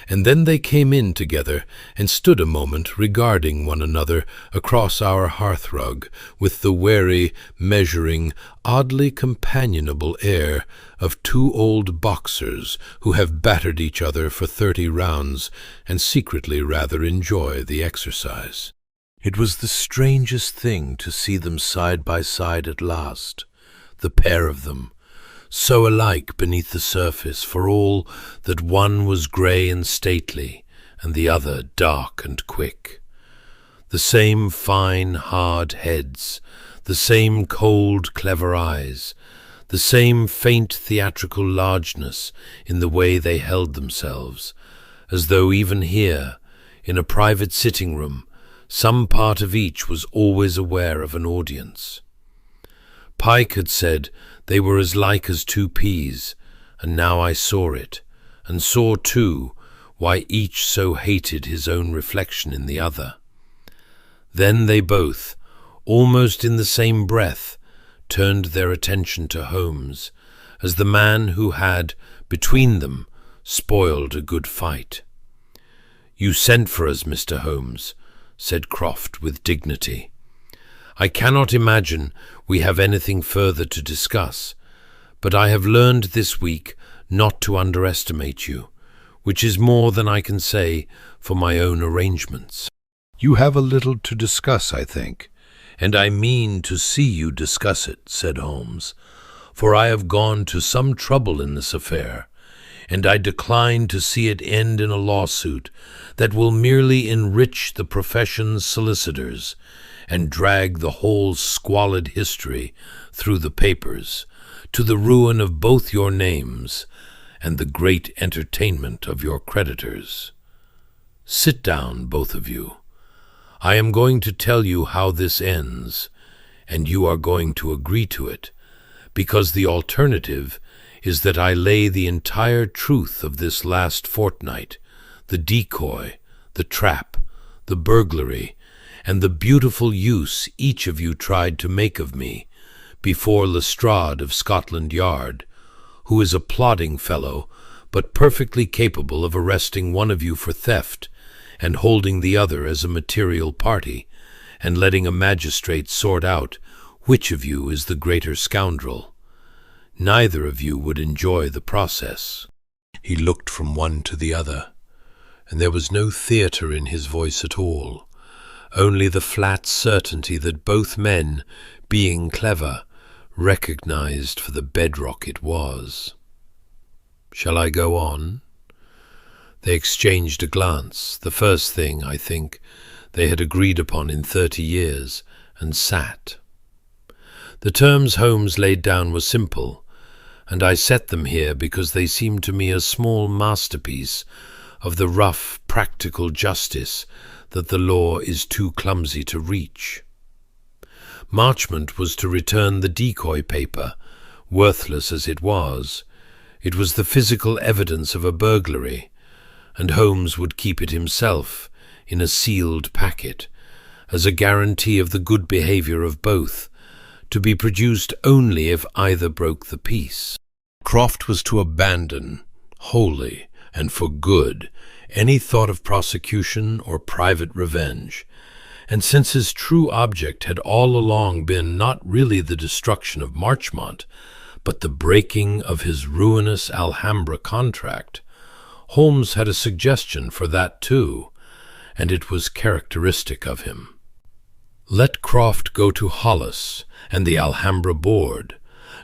And then they came in together and stood a moment regarding one another across our hearthrug with the wary, measuring, oddly companionable air of two old boxers who have battered each other for 30 rounds and secretly rather enjoy the exercise. It was the strangest thing to see them side by side at last, the pair of them, so alike beneath the surface for all that one was grey and stately and the other dark and quick. The same fine, hard heads, the same cold, clever eyes, the same faint theatrical largeness in the way they held themselves, as though even here, in a private sitting-room, some part of each was always aware of an audience. Pike had said they were as like as two peas, and now I saw it, and saw, too, why each so hated his own reflection in the other. Then they both, almost in the same breath, turned their attention to Holmes, as the man who had, between them, spoiled a good fight. "You sent for us, Mr. Holmes," said Croft with dignity. "I cannot imagine we have anything further to discuss, but I have learned this week not to underestimate you, which is more than I can say for my own arrangements. You have a little to discuss, I think, and I mean to see you discuss it," said Holmes, "for I have gone to some trouble in this affair, and I decline to see it end in a lawsuit that will merely enrich the profession's solicitors, and drag the whole squalid history through the papers, to the ruin of both your names and the great entertainment of your creditors. Sit down, both of you. I am going to tell you how this ends, and you are going to agree to it, because the alternative is that I lay the entire truth of this last fortnight, the decoy, the trap, the burglary, and the beautiful use each of you tried to make of me, before Lestrade of Scotland Yard, who is a plodding fellow, but perfectly capable of arresting one of you for theft, and holding the other as a material party, and letting a magistrate sort out which of you is the greater scoundrel. Neither of you would enjoy the process." He looked from one to the other, and there was no theatre in his voice at all, only the flat certainty that both men, being clever, recognized for the bedrock it was. "Shall I go on?" They exchanged a glance, the first thing, I think, they had agreed upon in 30 years, and sat. The terms Holmes laid down were simple, and I set them here because they seemed to me a small masterpiece of the rough, practical justice that the law is too clumsy to reach. Marchmont was to return the decoy paper, worthless as it was. It was the physical evidence of a burglary, and Holmes would keep it himself in a sealed packet, as a guarantee of the good behavior of both, to be produced only if either broke the peace. Croft was to abandon, wholly and for good, any thought of prosecution or private revenge, and since his true object had all along been not really the destruction of Marchmont, but the breaking of his ruinous Alhambra contract, Holmes had a suggestion for that too, and it was characteristic of him. Let Croft go to Hollis and the Alhambra board,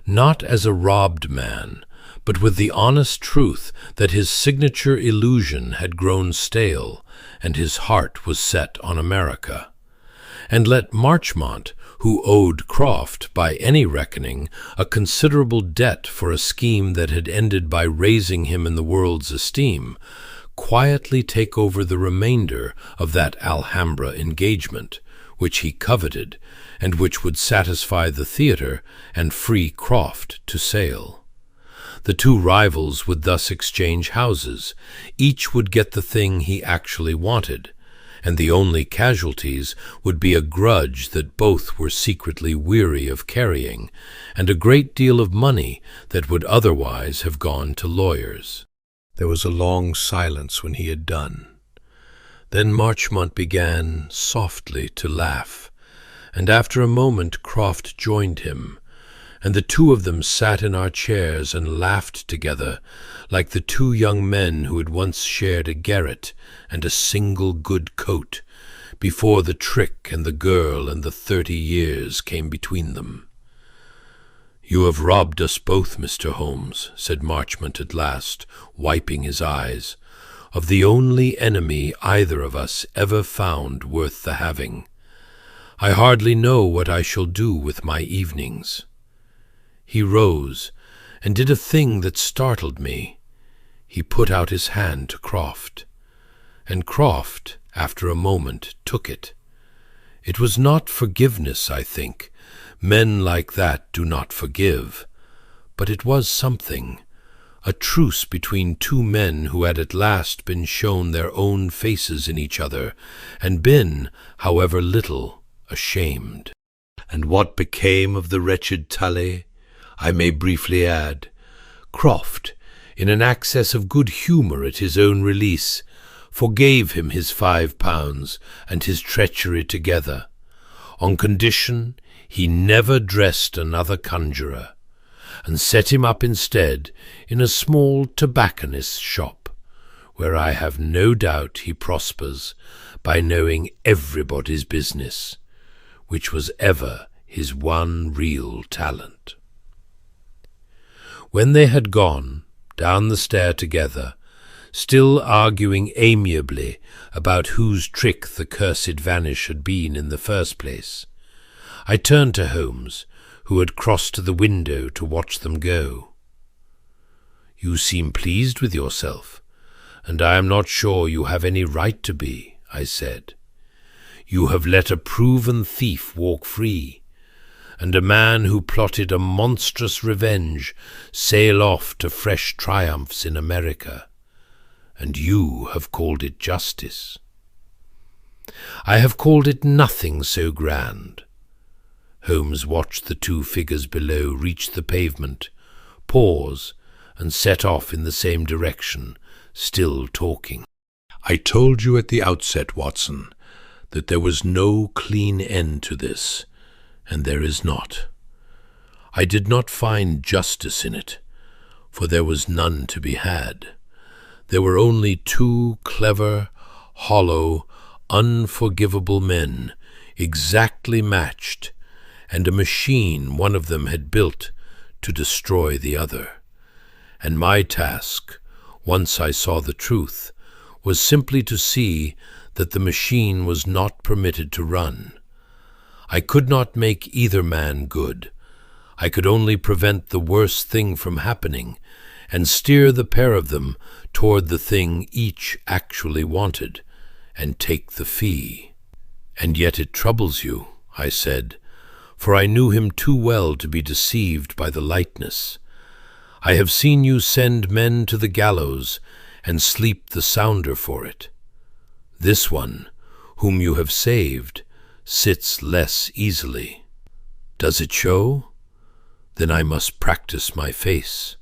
not as a robbed man, but with the honest truth that his signature illusion had grown stale and his heart was set on America. And let Marchmont, who owed Croft, by any reckoning, a considerable debt for a scheme that had ended by raising him in the world's esteem, quietly take over the remainder of that Alhambra engagement, which he coveted, and which would satisfy the theatre and free Croft to sail. The two rivals would thus exchange houses. Each would get the thing he actually wanted, and the only casualties would be a grudge that both were secretly weary of carrying, and a great deal of money that would otherwise have gone to lawyers. There was a long silence when he had done. Then Marchmont began softly to laugh, and after a moment Croft joined him, and the two of them sat in our chairs and laughed together like the two young men who had once shared a garret and a single good coat, before the trick and the girl and the 30 years came between them. "You have robbed us both, Mr. Holmes," said Marchmont at last, wiping his eyes, "of the only enemy either of us ever found worth the having. I hardly know what I shall do with my evenings." He rose and did a thing that startled me. He put out his hand to Croft, and Croft, after a moment, took it. It was not forgiveness, I think. Men like that do not forgive. But it was something, a truce between two men who had at last been shown their own faces in each other, and been, however little, ashamed. And what became of the wretched Tully, I may briefly add. Croft, in an access of good humour at his own release, forgave him his £5 and his treachery together, on condition he never dressed another conjurer, and set him up instead in a small tobacconist's shop, where I have no doubt he prospers by knowing everybody's business, which was ever his one real talent. When they had gone down the stair together, still arguing amiably about whose trick the cursed vanish had been in the first place. I turned to Holmes, who had crossed to the window to watch them go. "You seem pleased with yourself, and I am not sure you have any right to be," I said. "You have let a proven thief walk free, and a man who plotted a monstrous revenge sail off to fresh triumphs in America, and you have called it justice. I have called it nothing so grand." Holmes watched the two figures below reach the pavement, pause, and set off in the same direction, still talking. "I told you at the outset, Watson, that there was no clean end to this, and there is not. I did not find justice in it, for there was none to be had. There were only two clever, hollow, unforgivable men, exactly matched, and a machine one of them had built to destroy the other. And my task, once I saw the truth, was simply to see that the machine was not permitted to run. I could not make either man good. I could only prevent the worst thing from happening and steer the pair of them toward the thing each actually wanted, and take the fee." "And yet it troubles you," I said, for I knew him too well to be deceived by the lightness. "I have seen you send men to the gallows and sleep the sounder for it. This one, whom you have saved, sits less easily. Does it show? Then I must practice my face."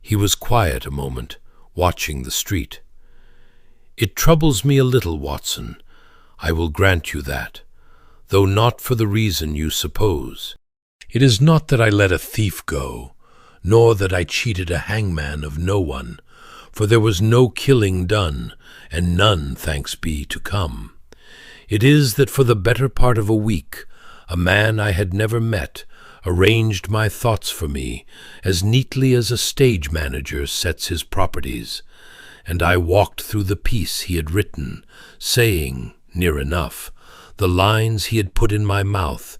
He was quiet a moment, watching the street. "It troubles me a little, Watson. I will grant you that, though not for the reason you suppose. It is not that I let a thief go, nor that I cheated a hangman of no one, for there was no killing done, and none, thanks be, to come. It is that for the better part of a week, a man I had never met arranged my thoughts for me as neatly as a stage manager sets his properties, and I walked through the piece he had written, saying, near enough, the lines he had put in my mouth,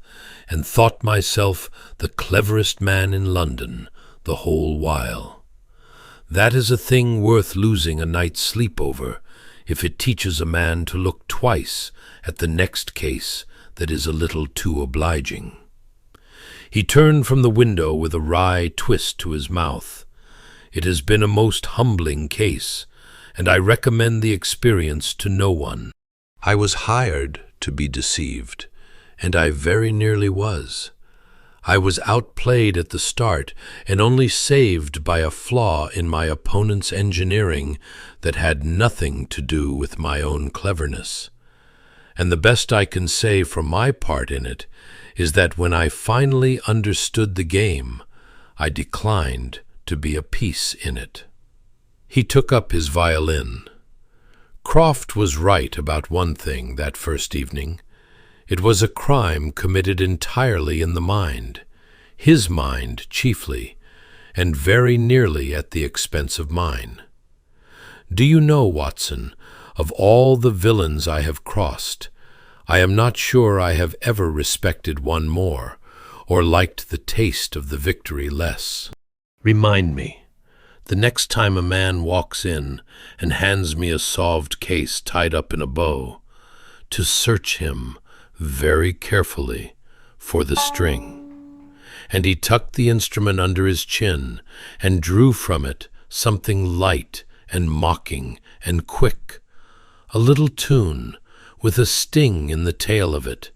and thought myself the cleverest man in London the whole while. That is a thing worth losing a night's sleep over, if it teaches a man to look twice at the next case that is a little too obliging." He turned from the window with a wry twist to his mouth. "It has been a most humbling case, and I recommend the experience to no one. I was hired to be deceived, and I very nearly was. I was outplayed at the start and only saved by a flaw in my opponent's engineering that had nothing to do with my own cleverness. And the best I can say for my part in it is that when I finally understood the game, I declined to be a piece in it." He took up his violin. Croft was right about one thing that first evening. It was a crime committed entirely in the mind, his mind chiefly, and very nearly at the expense of mine. Do you know, Watson, of all the villains I have crossed, I am not sure I have ever respected one more, or liked the taste of the victory less. Remind me, the next time a man walks in and hands me a solved case tied up in a bow, to search him very carefully for the string." And he tucked the instrument under his chin and drew from it something light and mocking and quick, a little tune with a sting in the tail of it,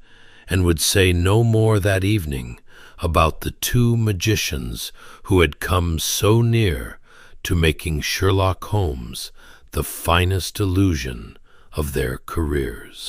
and would say no more that evening about the two magicians who had come so near to making Sherlock Holmes the finest illusion of their careers.